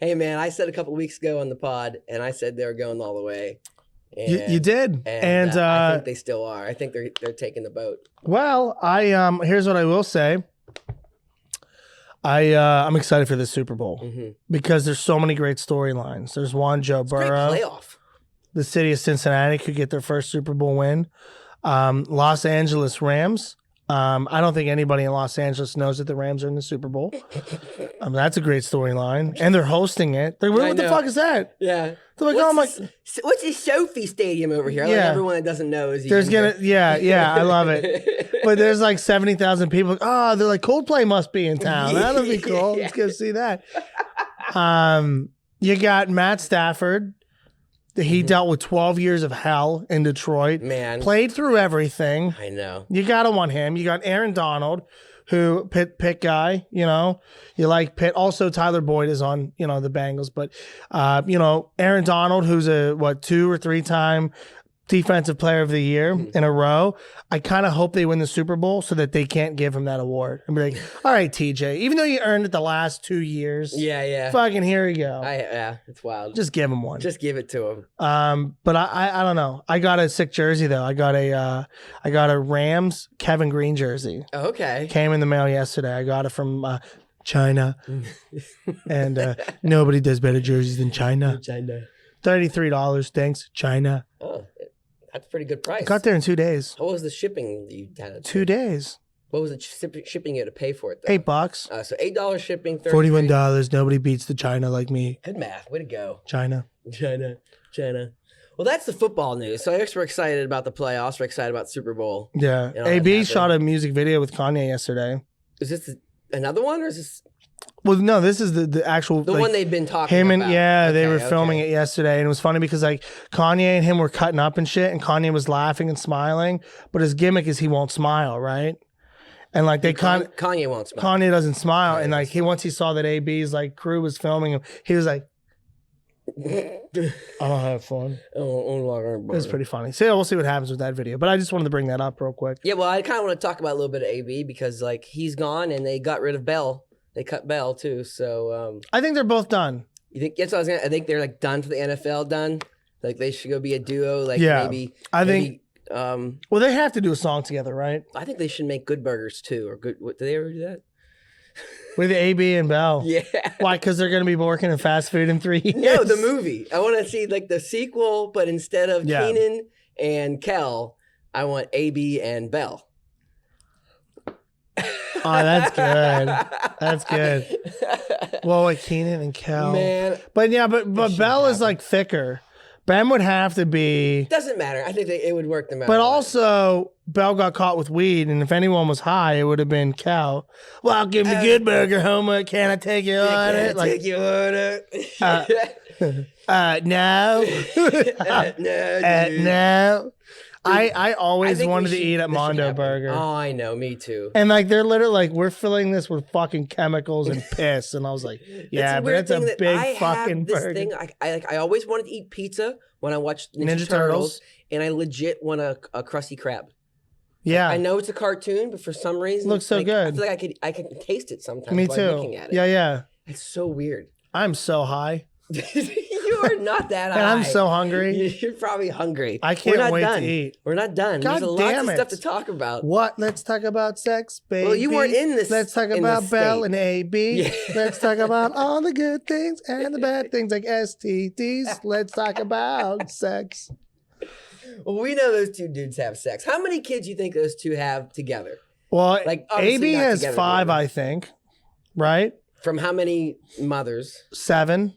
Hey, man, I said a couple weeks ago on the pod, and I said they were going all the way. And, You did. And I think they still are. I think they're taking the boat. Well, here's what I will say. I'm excited for this Super Bowl because there's so many great storylines. There's one, Joe Burrow. Great playoff. The city of Cincinnati could get their first Super Bowl win. Los Angeles Rams. I don't think anybody in Los Angeles knows that the Rams are in the Super Bowl. That's a great storyline. And they're hosting it. They're like, what the fuck is that? Yeah. They're like, what's this Sophie Stadium over here? Like everyone that doesn't know is I love it. But there's like 70,000 people. Oh, they're like, Coldplay must be in town. That'll be cool. Let's go see that. You got Matt Stafford. He dealt with 12 years of hell in Detroit. Man. Played through everything. I know. You got to want him. You got Aaron Donald, who Pitt guy, you like Pitt. Also, Tyler Boyd is on, the Bengals. But, Aaron Donald, who's a, 2 or 3 time defensive player of the year in a row. I kind of hope they win the Super Bowl so that they can't give him that award and be like, all right, TJ, even though you earned it the last 2 years. Yeah. Fucking here you go. It's wild. Just give him one. Just give it to him. But I don't know. I got a sick jersey though. I got a Rams Kevin Green jersey. Oh, okay. Came in the mail yesterday. I got it from China. And nobody does better jerseys than China. $33. Thanks, China. Oh, that's a pretty good price. Got there in 2 days. What was the shipping that you had? 2 days. What was the shipping you had to pay for it, though? $8. So $8 shipping, $41. Nobody beats the China like me. Good math. Way to go. China. Well, that's the football news. So I guess we're excited about the playoffs. We're excited about Super Bowl. Yeah. AB shot a music video with Kanye yesterday. Is this another one, or is this? Well, no, this is the actual one they've been talking him about. And they were filming it yesterday, and it was funny because like Kanye and him were cutting up and shit, and Kanye was laughing and smiling, but his gimmick is he won't smile, right? And like Kanye won't smile. Kanye doesn't smile, and like once he saw that AB's like crew was filming him, he was like, I don't have fun. It was pretty funny. So yeah, we'll see what happens with that video. But I just wanted to bring that up real quick. Yeah, well, I kind of want to talk about a little bit of AB because like he's gone and they got rid of Bell. They cut Bell too, so I think they're both done. You think? That's what I was gonna. I think they're like done for the NFL. Done. Like they should go be a duo. Like maybe. I think. Well, they have to do a song together, right? I think they should make Good Burgers too, or good. What, did they ever do that? With AB and Bell. Yeah. Why? Because they're going to be working in fast food in 3 years. No, the movie. I want to see like the sequel, but instead of Keenan and Kel, I want AB and Bell. Oh, that's good. That's good. Well, like Keenan and Kel. Man. But yeah, but Bell is like thicker. Ben would have to be. Doesn't matter. I think it would work no matter. But also, Bell got caught with weed, and if anyone was high, it would have been Cal. Well, give me Good Burger, Homer. Can I take you on it? Take you on it. No. No. I always wanted to eat at Mondo happen. Burger. Oh, I know. Me too. And like they're literally like, we're filling this with fucking chemicals and piss. And I was like, yeah, but it's a big fucking burger. Thing, I always wanted to eat pizza when I watched Ninja Turtles, and I legit want a Krusty Krab. Yeah, I know it's a cartoon, but for some reason, it looks so good. I feel like I could taste it sometimes. Me while too. looking at it. Yeah. It's so weird. I'm so high. You You are not that high. And I'm so hungry. You're probably hungry. I can't wait done. to eat. We're not done. God There's damn lots of it. stuff to talk about. What? Let's talk about sex, baby. Well, you weren't in this. Let's talk in about the Bell state. and AB. Yeah. Let's talk about all the good things and the bad things like STDs. Let's talk about sex. Well, we know those two dudes have sex. How many kids do you think those two have together? Well, Like, obviously AB not has together, 5, together. I think. Right? From how many mothers? 7.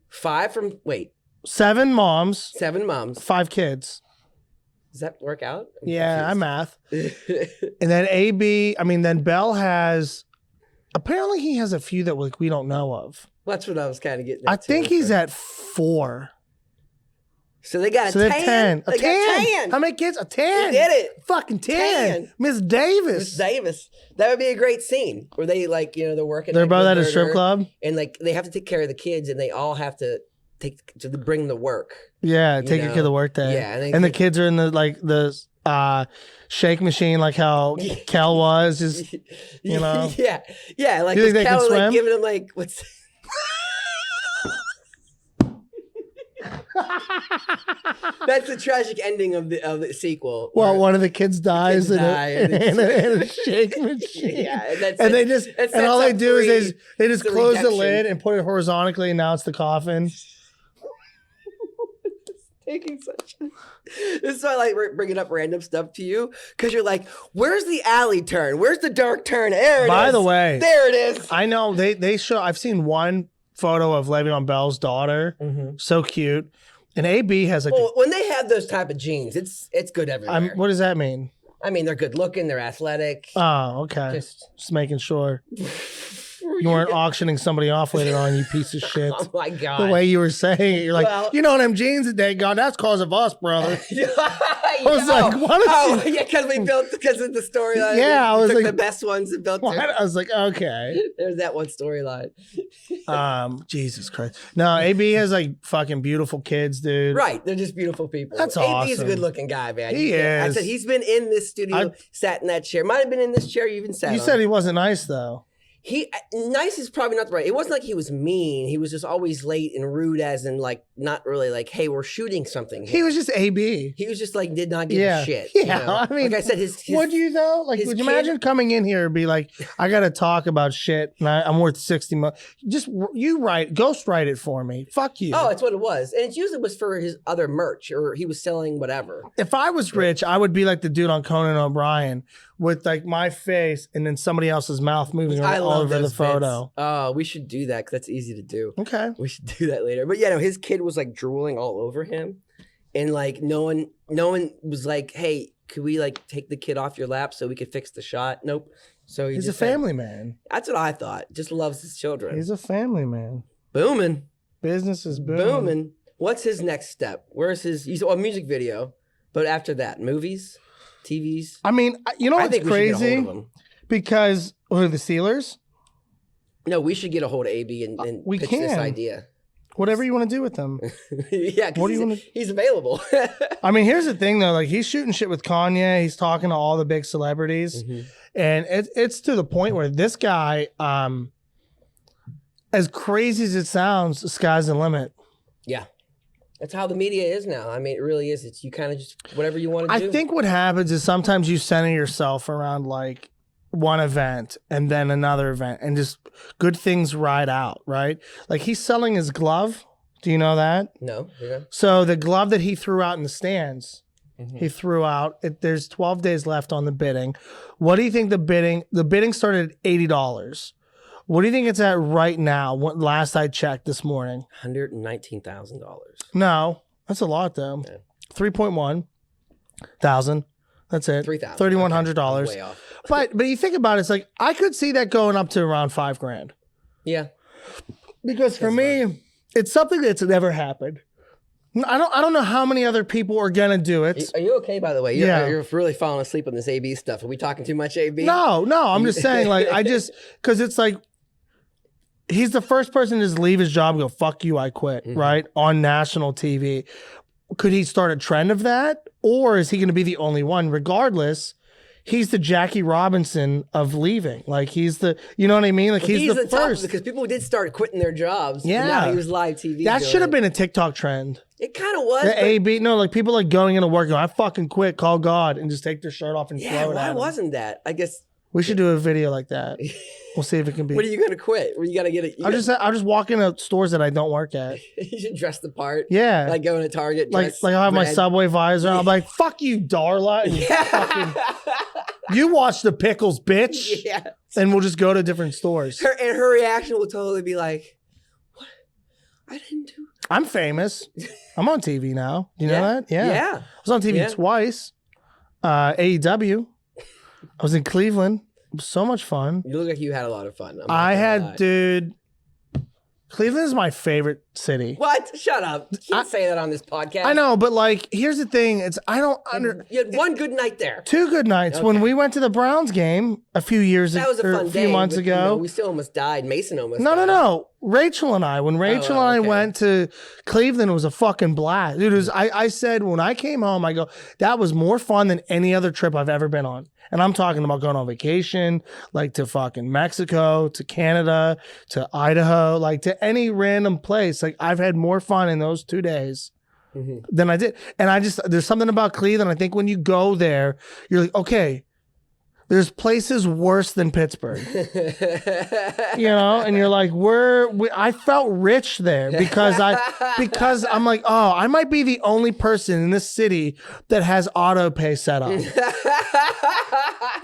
5 from, wait, 7 moms, 7 moms. 5 kids. Does that work out? Yeah, I'm math. confused. And then then Bell has, apparently he has a few that we don't know of. That's what I was kind of getting at. I think he's at 4. So they got So a they're 10. 10. A They 10. got 10. How many kids? A 10. They did it. Fucking 10. 10. Miss Davis. Miss Davis. That would be a great scene where they they're working. They're like, both with at a her- strip club. And they have to take care of the kids and they all have to bring the work. Yeah, You take your know? kid to work day. Yeah, and the kids are in the shake machine, like how Kel was. Just you know. Yeah. Like You think they can Cal was, swim? giving him what's. That's the tragic ending of the sequel. Well, where- one of the kids dies in a shake machine. Yeah, And they just that and all sets they up do is they just the close the redemption. lid and put it horizontally, and now it's the coffin. Taking such. This is why I like bringing up random stuff to you because you're like, "Where's the alley turn? Where's the dark turn?" There it is. By the way, there it is. I know they show. I've seen one photo of Le'Veon Bell's daughter. So cute. And AB has Well, when they have those type of genes, it's good everywhere. what does that mean? I mean, they're good looking, they're athletic. Oh, okay. Just making sure you weren't auctioning somebody off later on, you piece of shit. Oh my god! The way you were saying it, you're like, Well- you know them jeans that they got, that's cause of us, brother. I was like, what is yeah, because of the storyline. Yeah, I We was took like- the best ones and built What? it. I was like, okay. There's that one storyline. Jesus Christ. No, AB has fucking beautiful kids, dude. Right, they're just beautiful people. That's He's a awesome. good looking guy, man. He I is. said he's been in this studio, sat in that chair. Might have been in this chair you even sat You on. said he wasn't nice though. Nice is probably not the right. It wasn't like he was mean. He was just always late and rude, as in not really hey, we're shooting something. He was just AB. He was just did not give a shit. Yeah, you know? I mean, like I said, his would you though? Would his you kid- imagine coming in here and be like, I got to talk about shit and I'm worth 60 million. Just ghost write it for me. Fuck you. Oh, that's what it was, and it usually was for his other merch or he was selling whatever. If I was rich, I would be like the dude on Conan O'Brien with my face and then somebody else's mouth moving I around all love over the those photo. bits. Oh, we should do that because that's easy to do. Okay. We should do that later. But yeah, no, his kid was drooling all over him, and no one was like, "Hey, could we take the kid off your lap so we could fix the shot?" Nope. So He's a just said- family man. That's what I thought. Just loves his children. He's a family man. Booming. Business is booming. Booming. What's his next step? Where's his? A music video. But after that, movies, TVs. I mean, you know I what's think we should get a crazy? hold of him. Because who are the Steelers? No, we should get a hold of AB and we pitch this can. idea. Whatever you want to do with them. Yeah, What do you because he's available. I mean, here's the thing though. He's shooting shit with Kanye. He's talking to all the big celebrities. And it's to the point where this guy, as crazy as it sounds, the sky's the limit. Yeah. That's how the media is now. I mean, it really is. It's you kind of just whatever you want to do. I think what happens is sometimes you center yourself around one event and then another event and just good things ride out, right? He's selling his glove. Do you know that? No. Yeah. So the glove that he threw out in the stands, he threw out, there's 12 days left on the bidding. What do you think the bidding started at $80. What do you think it's at right now? Last I checked this morning. $119,000. No, that's a lot though. Yeah. 3.1 thousand. That's it. $3,000. $3,100. Way off. But you think about it, it's I could see that going up to around $5,000. Yeah. Because for me, it's something that's never happened. I don't know how many other people are gonna do it. Are you okay, by the way? You're really falling asleep on this AB stuff. Are we talking too much AB? No, I'm just saying, because it's he's the first person to just leave his job and go, fuck you, I quit, right? On national TV. Could he start a trend of that? Or is he going to be the only one? Regardless, he's the Jackie Robinson of leaving. Like he's the, you know what I mean? Like he's the first. Because people did start quitting their jobs. Yeah. And now he was live TV. That should have been a TikTok trend. It kind of was. The AB, no, like people like going into work, going, I fucking quit, call God, and just take their shirt off and throw it why at him. wasn't that? I guess. We should do a video like that. We'll see if it can be. What are you going to quit? Where you got to get it? I'll just walk into stores that I don't work at. You should dress the part. Yeah. Like going to Target. Like I'll have my Subway visor. I'm like, fuck you, Darla. And you watch the pickles, bitch. Yeah. And we'll just go to different stores. Her reaction will totally be like, what? I didn't do. I'm famous. I'm on TV now. You know that? Yeah. Yeah. I was on TV twice. AEW. I was in Cleveland. It was so much fun. You look like you had a lot of fun. Dude, Cleveland is my favorite city. What? Shut up. You can't say that on this podcast. I know, but like, here's the thing. You had one good night there. 2 good nights. Okay. When we went to the Browns game a few months ago. You know, we still almost died. Mason almost died. No. Rachel and I, when Rachel and I went to Cleveland, it was a fucking blast. Dude, I said when I came home, I go, that was more fun than any other trip I've ever been on. And I'm talking about going on vacation, like to fucking Mexico, to Canada, to Idaho, like to any random place. Like I've had more fun in those 2 days than I did. And there's something about Cleveland. I think when you go there, you're like, okay, there's places worse than Pittsburgh, you know, and you're like, I felt rich there because I'm like, oh, I might be the only person in this city that has auto pay set up.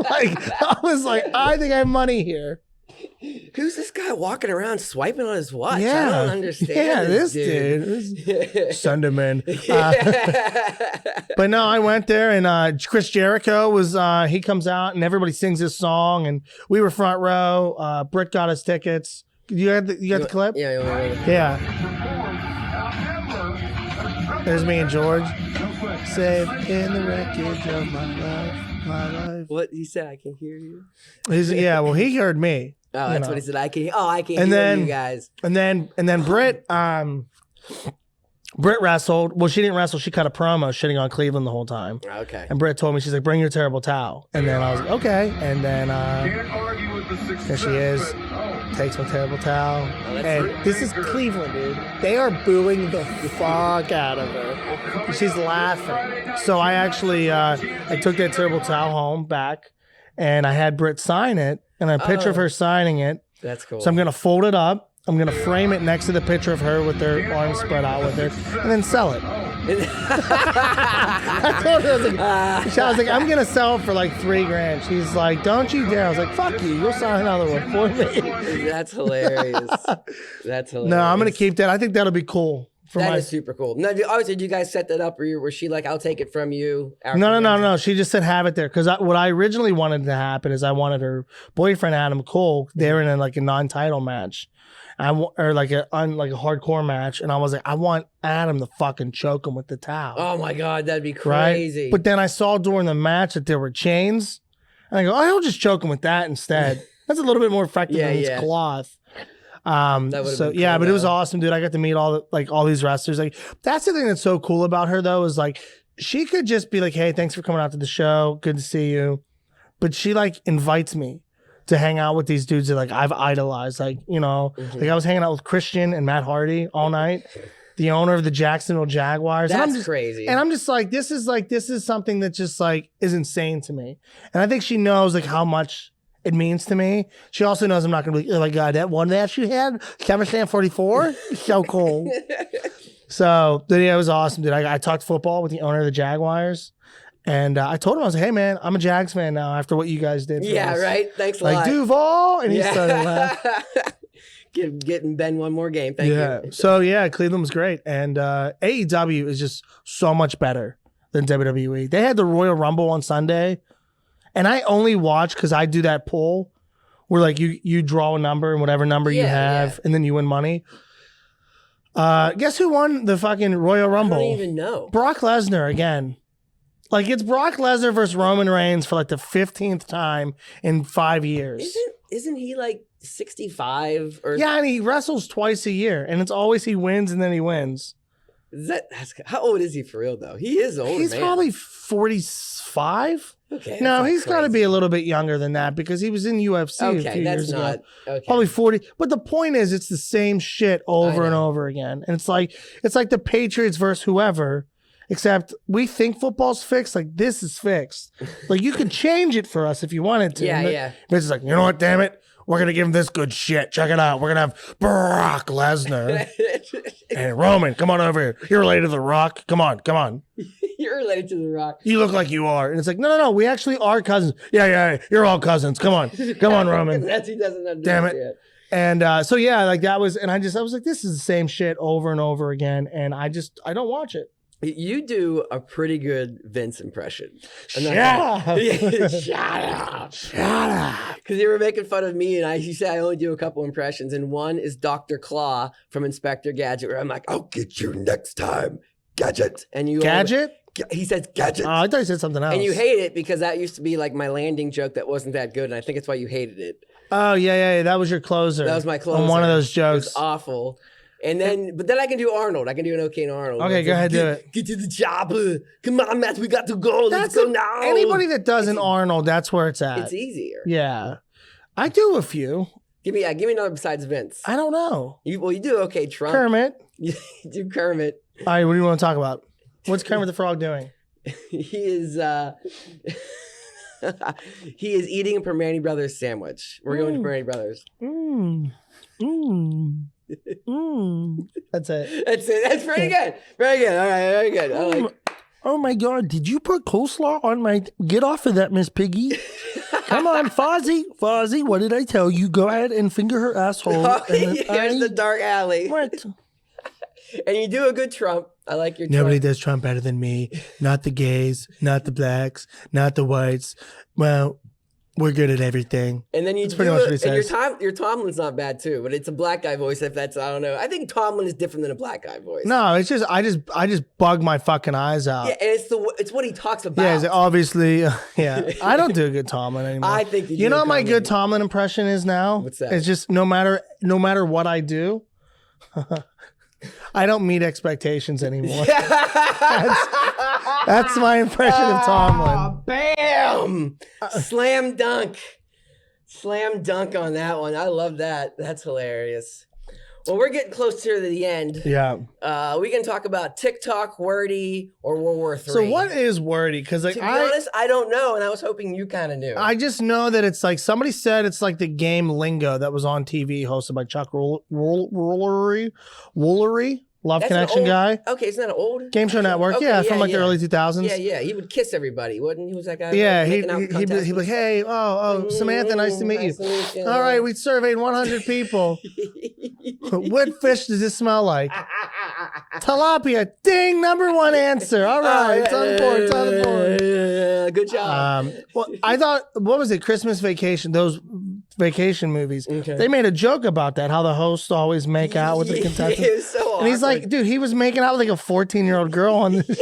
Like, I was like, I think I have money here. Who's this guy walking around swiping on his watch? Yeah. I don't understand. Yeah, this dude. Sunderman. But no, I went there and Chris Jericho was, he comes out and everybody sings his song and we were front row. Britt got us tickets. You got the clip? Yeah. There's me and George. Safe in the wreckage of my life. What he said, I can hear you. Well, he heard me. Oh, that's what he said. I can hear you guys. And then Britt, Britt wrestled. Well, she didn't wrestle. She cut a promo shitting on Cleveland the whole time. Okay. And Britt told me, she's like, bring your terrible towel. And then I was like, okay. And then there she is. Takes my terrible towel. And this is Cleveland, dude. They are booing the fuck out of her. She's laughing. So I actually, I took that terrible towel home back and I had Britt sign it. And a picture of her signing it. That's cool. So I'm going to fold it up. I'm going to frame it next to the picture of her with her arms spread out with it. And then sell it. I told her, I was like, I'm going to sell it for like $3,000. She's like, don't you dare. I was like, fuck you. You'll sign another one for me. That's hilarious. That's hilarious. No, I'm going to keep that. I think that'll be cool. That is super cool. Now, obviously, did you guys set that up, or was she like, "I'll take it from you"? No. She just said have it there because what I originally wanted to happen is I wanted her boyfriend Adam Cole. They were in like a non-title match, or like a hardcore match, and I was like, I want Adam to fucking choke him with the towel. Oh my god, that'd be crazy. Right? But then I saw during the match that there were chains, and I go, I'll just choke him with that instead. That's a little bit more effective than this cloth. But it was awesome, dude. I got to meet all these wrestlers. Like, that's the thing that's so cool about her though, is like she could just be like, hey, thanks for coming out to the show, good to see you, but she like invites me to hang out with these dudes that like I've idolized. Like, you know, like I was hanging out with Christian and Matt Hardy all night, the owner of the Jacksonville Jaguars. That's crazy. And I'm just like, this is something that just like is insane to me. And I think she knows like how much it means to me. She also knows I'm not going to be, oh my God, that one that you had, SummerSlam 44, so cool. So, yeah, it was awesome, dude. I talked football with the owner of the Jaguars, and I told him, I was like, hey, man, I'm a Jags fan now after what you guys did for us. Right? Thanks a lot. Like, Duval, and he started laughing. Getting Ben one more game. Thank you. So, yeah, Cleveland was great, and AEW is just so much better than WWE. They had the Royal Rumble on Sunday. And I only watch because I do that poll where like you draw a number and whatever number you have, and then you win money. Guess who won the fucking Royal Rumble? I don't even know. Brock Lesnar again. Like it's Brock Lesnar versus Roman Reigns for like the 15th time in 5 years. Isn't he like 65 or? Yeah, and he wrestles twice a year, and it's always he wins and then he wins. How old is he for real though? He is old. He's probably 45. Okay. No, he's got to be a little bit younger than that because he was in UFC a Okay, few that's years not ago. okay. Probably 40. But the point is, it's the same shit over and know. over again. And it's like the Patriots versus whoever, except we think football's fixed. Like, this is fixed. Like, you could change it for us if you wanted to. Yeah. It's like, you know what, damn it? We're going to give him this good shit. Check it out. We're going to have Brock Lesnar and Roman. Come on over here. You're related to The Rock. Come on. You're related to The Rock. You look like you are. And it's like, no. We actually are cousins. Yeah. You're all cousins. Come on, Roman. He doesn't understand. Damn it. And so, yeah, like that was, and I was like, this is the same shit over and over again. And I don't watch it. You do a pretty good Vince impression. Shut up. Shut up. Because you were making fun of me, and you say I only do a couple impressions, and one is Dr. Claw from Inspector Gadget, where I'm like, I'll get you next time, Gadget. And you Gadget? He says Gadget. Oh, I thought you said something else. And you hate it because that used to be like my landing joke that wasn't that good, and I think it's why you hated it. Oh, yeah. That was your closer. That was my closer. On one of those It jokes. was awful. And then, but then I can do Arnold. I can do an okay Arnold. Okay, go ahead, do it. Get to the chopper. Come on, Matt, we got to go. Let's go now. Anybody that does an Arnold, that's where it's at. It's easier. Yeah. I do a few. Give me another besides Vince. I don't know. You do okay, Trump. Kermit. You do Kermit. All right, what do you want to talk about? What's Kermit the Frog doing? He is he is eating a Permane Brothers sandwich. We're going to Permane Brothers. That's it. That's pretty good. Very good. All right, very good. I like. Oh my God, did you put coleslaw on my... Get off of that, Miss Piggy. Come on, Fozzie, what did I tell you? Go ahead and finger her asshole. Here's the dark alley. What? And you do a good Trump. I like your Nobody Trump. does Trump better than me. Not the gays, not the blacks, not the whites. Well, we're good at everything. And then That's pretty much what he and says. your Tomlin's not bad too, but it's a black guy voice. If that's, I don't know. I think Tomlin is different than a black guy voice. No, it's just I just bug my fucking eyes out. Yeah, and it's what he talks about. Yeah, obviously, yeah. I don't do a good Tomlin anymore. I think you know what my comedy. good Tomlin impression is now? What's that? It's just no matter what I do, I don't meet expectations anymore. That's my impression of Tomlin. Bam! Slam dunk. Slam dunk on that one. I love that. That's hilarious. Well, we're getting close to the end. Yeah. We can talk about TikTok, Wordy, or World War III. So what is Wordy? Because like To be honest, I don't know, and I was hoping you kind of knew. I just know that it's like somebody said it's like the game Lingo that was on TV, hosted by Chuck Woolery, Love That's Connection an old, guy. Okay, isn't that an old? Game Show Network, Okay, yeah, from like the early 2000s. Yeah. He would kiss everybody, wouldn't he? Was that guy? Yeah, making out with he'd be like, hey, Samantha, nice to meet you. All right, we surveyed 100 people. What fish does this smell like? Tilapia. Ding, number one answer. All right, it's on the board. Good job. Well, I thought, what was it? Christmas Vacation, those vacation movies. Okay. They made a joke about that, how the hosts always make out with the contestants. It was so And he's like, dude, he was making out with like a 14-year-old girl on this.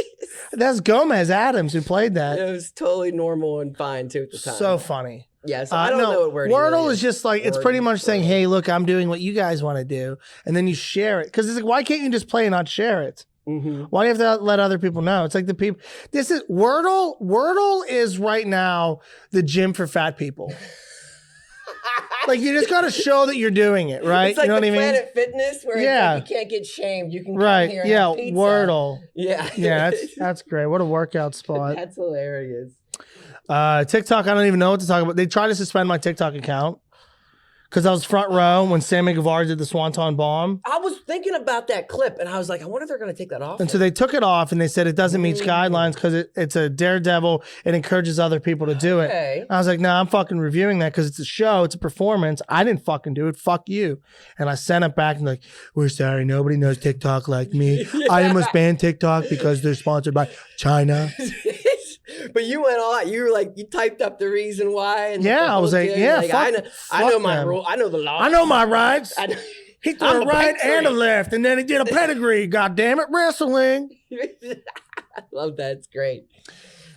That's Gomez Adams who played that. It was totally normal and fine too at the time. So funny. Yeah, so I don't know what Wordle Wordle really is just like, it's pretty much saying, hey, look, I'm doing what you guys want to do. And then you share it. Because it's like, why can't you just play and not share it? Mm-hmm. Why do you have to let other people know? It's like the people, this is, Wordle is right now the gym for fat people. Like, you just got to show that you're doing it, right? It's like you know what I mean? Planet Fitness where it's like you can't get shamed. You can come here and have pizza. Wordle. Yeah. Yeah, that's great. What a workout spot. That's hilarious. TikTok, I don't even know what to talk about. They tried to suspend my TikTok account because I was front row when Sammy Guevara did the Swanton bomb. I was thinking about that clip and I was like, I wonder if they're going to take that off. And so they took it off and they said it doesn't meet guidelines because it's a daredevil. It encourages other people to do it. Okay. I was like, no, I'm fucking reviewing that because it's a show. It's a performance. I didn't fucking do it. Fuck you. And I sent it back and like, we're sorry. Nobody knows TikTok like me. I must ban TikTok because they're sponsored by China. But you went on. You were like, you typed up the reason why. And Yeah, I was like, yeah, I know my them. rule. I know the law. I know my rights. He threw I'm a a right patriot. and a left, and then he did a pedigree. God damn it, wrestling. I love that. It's great.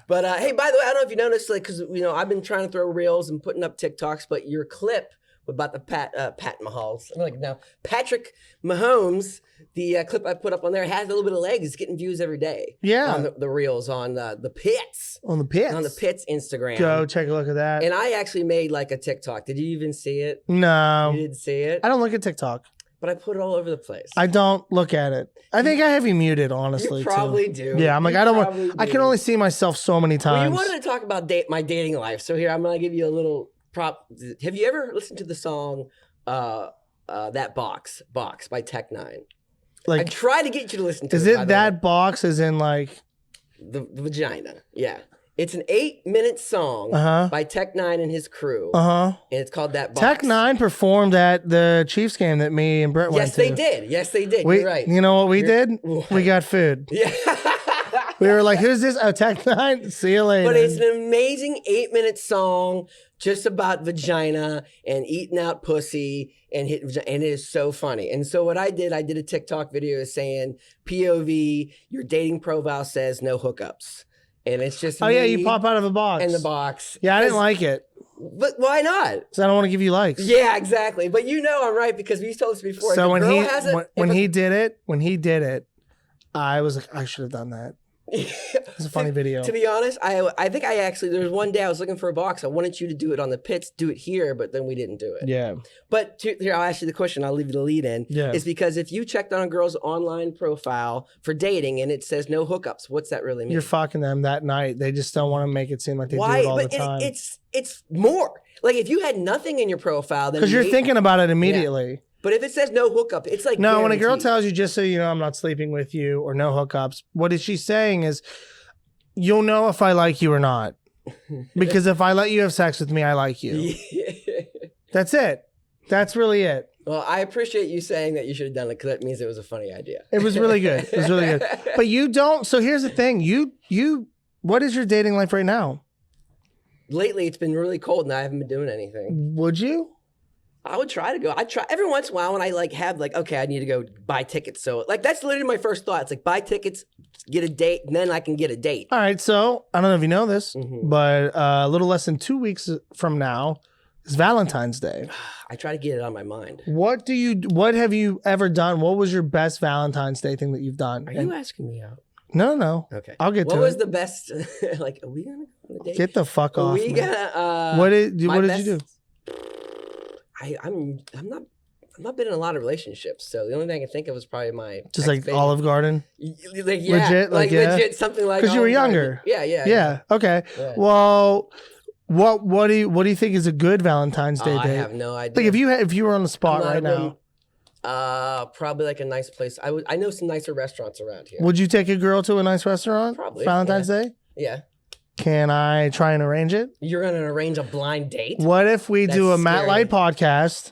But hey, by the way, I don't know if you noticed, like, because I've been trying to throw reels and putting up TikToks, but your clip about the Pat Mahomes. I'm like, no, Patrick Mahomes. The clip I put up on there has a little bit of legs. It's getting views every day. Yeah. On the reels on the Pits. On the Pits. On the Pits Instagram. Go take a look at that. And I actually made like a TikTok. Did you even see it? No. You didn't see it? I don't look at TikTok. But I put it all over the place. I don't look at it. I think I have you muted, honestly. You probably too. do. Yeah, I'm like, I don't want. I can only see myself so many times. Well, you wanted to talk about my dating life, so here I'm gonna give you a little prop. Have you ever listened to the song "That Box" by Tech9? Like, I try to get you to listen to it. Is it that box? As in like the vagina? Yeah. It's an 8-minute song by Tech9 and his crew. And it's called That Box. Tech9 performed at the Chiefs game that me and Britt went to. Yes, they did. You're right. You know what we did? We got food. Yeah. We were like, who's this? Oh, Tech9. See you later. But it's an amazing 8-minute song just about vagina and eating out pussy. And it is so funny. And so what I did a TikTok video saying, POV, your dating profile says no hookups. And it's just you pop out of a box. In the box. Yeah, I didn't like it. But why not? Because I don't want to give you likes. Yeah, exactly. But you know I'm right because we've told this before. So when he did it, I was like, I should have done that. It's a funny video. To be honest, I think there was one day I was looking for a box. I wanted you to do it on the Pits, do it here, but then we didn't do it. Yeah. But here, I'll ask you the question. I'll leave you the lead in. Yeah. Is because if you checked on a girl's online profile for dating and it says no hookups, what's that really mean? You're fucking them that night. They just don't want to make it seem like they do it all the time. It's more. Like if you had nothing in your profile, then because you're thinking about it immediately. Yeah. But if it says no hookup, it's like no. When a girl tells you, just so you know, I'm not sleeping with you or no hookups, what is she saying is, you'll know if I like you or not. Because if I let you have sex with me, I like you. That's it. That's really it. Well, I appreciate you saying that you should have done it because that means it was a funny idea. It was really good. It was really good. But you don't. So here's the thing. What is your dating life right now? Lately, it's been really cold and I haven't been doing anything. Would you? I would try to go. I try every once in a while when I okay, I need to go buy tickets. So that's literally my first thought. It's like buy tickets, get a date, and then I can get a date. All right. So I don't know if you know this, but a little less than 2 weeks from now is Valentine's Day. I try to get it on my mind. What have you ever done? What was your best Valentine's Day thing that you've done? Are you asking me out? No. Okay. I'll get to it. What was the best? Like, are we gonna go on a date? Get the fuck off. We gonna. What did you do? I'm not been in a lot of relationships, so the only thing I can think of was probably my just like Olive Garden. Legit something like because you were younger. Yeah. Okay. Yeah. Well, what do you think is a good Valentine's Day date? I have no idea. Like if you were on the spot right now. Probably like a nice place. I know some nicer restaurants around here. Would you take a girl to a nice restaurant? Probably. Valentine's Day? Yeah. Can I try and arrange it? You're going to arrange a blind date? What if we do a Matt Light podcast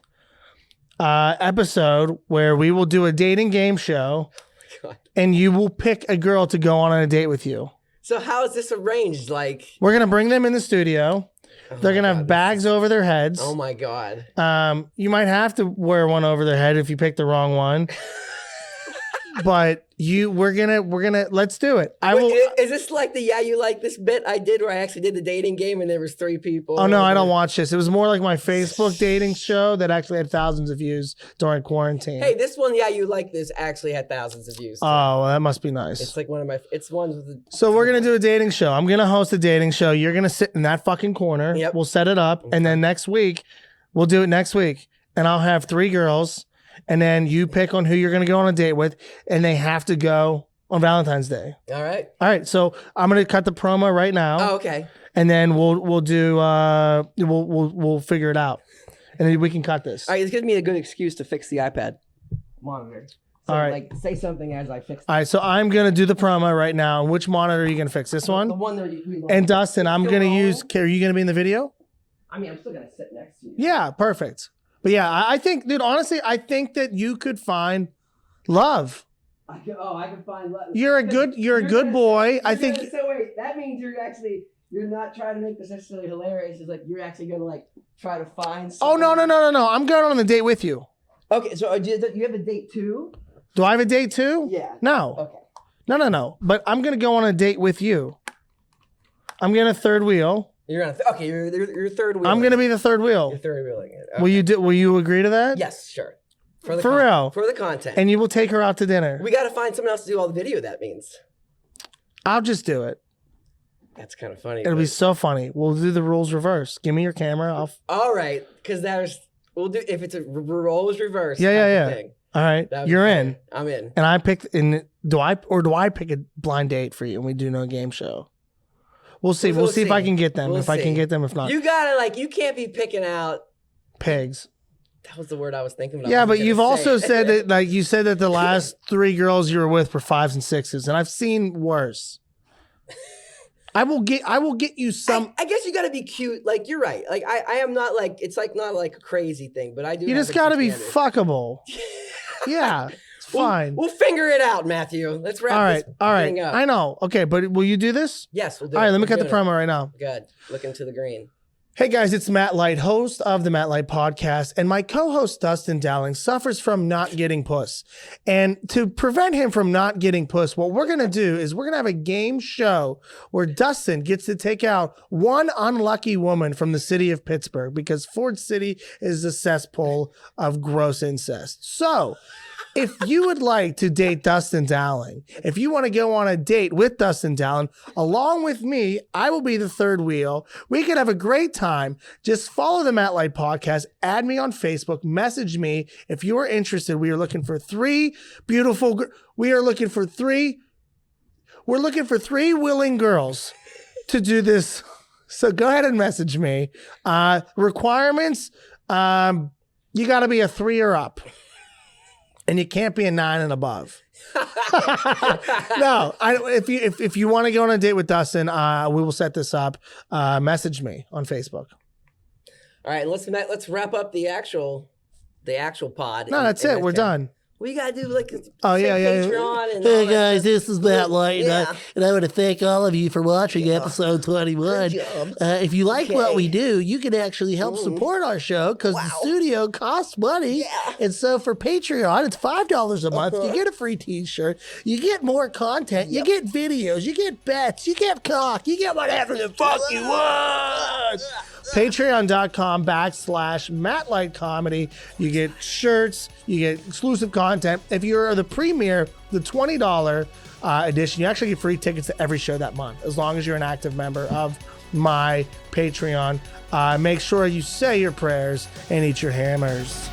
episode where we will do a dating game show and you will pick a girl to go on a date with you? So how is this arranged? Like, we're going to bring them in the studio. They're going to have bags over their heads. Oh my God. You might have to wear one over their head if you pick the wrong one. But we're gonna let's do it. Is this like the you like this bit I did where I actually did the dating game and there was 3 people? Oh no, I don't watch this. It was more like my Facebook dating show that actually had thousands of views during quarantine. Hey, this one, you like this actually had thousands of views. Oh, well, that must be nice. It's like one with the. So we're gonna do a dating show. I'm gonna host a dating show. You're gonna sit in that fucking corner. Yep. We'll set it up, and then next week we'll do it next week, and I'll have 3 girls. And then you pick on who you're going to go on a date with, and they have to go on Valentine's Day. All right. All right. So I'm going to cut the promo right now. Oh, okay. And then we'll do we'll figure it out, and then we can cut this. All right. This gives me a good excuse to fix the iPad monitor. So, all right. Like, say something as I fix it. All right. So I'm going to do the promo right now. Which monitor are you going to fix? This one? The one that we love. And Dustin, I'm going to use. Are you going to be in the video? I mean, I'm still going to sit next to you. Yeah. Perfect. But yeah, I think, dude, honestly, I think that you could find love. I can find love. You're a good boy. I think. So wait, that means you're not trying to make this necessarily hilarious. It's like you're actually going to like try to find someone. Oh, no. I'm going on a date with you. Okay, so you have a date too? Do I have a date too? Yeah. No. Okay. No. But I'm going to go on a date with you. I'm going to third wheel. You're on. Okay, you're third wheel. I'm gonna be the third wheel. You're third wheeling it. Okay. Will you agree to that? Yes, sure. For real. For the content. And you will take her out to dinner. We got to find someone else to do all the video. That means. I'll just do it. That's kind of funny. It'll be so funny. We'll do the rules reverse. Give me your camera. All right, because we'll do if it's a roles reverse. Yeah. Thing. All right, you're in. I'm in. And I pick. Do I pick a blind date for you and we do no game show? We'll see. We'll see if I can get them. I can get them, if not, you gotta you can't be picking out pigs. That was the word I was thinking of. Yeah, but you've also said that, you said that the last 3 girls you were with were 5s and 6s, and I've seen worse. I will get you some. I guess you got to be cute. Like, you're right. Like, I am not like, it's like not like a crazy thing, but I do. You just got to be fuckable. Yeah, it's fine. We'll figure it out, Matthew. Let's wrap this thing up. I know. Okay, but will you do this? Yes, we'll do it. All right, let me cut the promo right now. Good. Looking to the green. Hey guys, it's Matt Light, host of the Matt Light podcast, and my co-host Dustin Dowling suffers from not getting puss. And to prevent him from not getting puss, what we're going to do is we're going to have a game show where Dustin gets to take out one unlucky woman from the city of Pittsburgh, because Ford City is a cesspool of gross incest. So, if you would like to date Dustin Dowling, if you want to go on a date with Dustin Dowling, along with me, I will be the third wheel. We could have a great time. Just follow the Matt Light podcast, add me on Facebook, message me if you are interested. We are looking for 3 beautiful, we're looking for 3 willing girls to do this. So go ahead and message me. Requirements, you got to be a 3 or up. And you can't be a 9 and above. No, if you want to go on a date with Dustin, we will set this up. Message me on Facebook. All right, let's wrap up the actual pod. No, that's it. We're done. We gotta do Patreon. And hey guys, this is Matt Light, and I want to thank all of you for watching episode 21. If you like what we do, you can actually help support our show, because the studio costs money. And so for Patreon, it's $5 a month. You get a free t-shirt, you get more content, you get videos, you get bets, you get cock, you get whatever the fuck you want. Patreon.com/Matt Light Comedy. You get shirts, you get exclusive content. If you're the premier, the $20 edition, you actually get free tickets to every show that month, as long as you're an active member of my Patreon. Make sure you say your prayers and eat your hammers.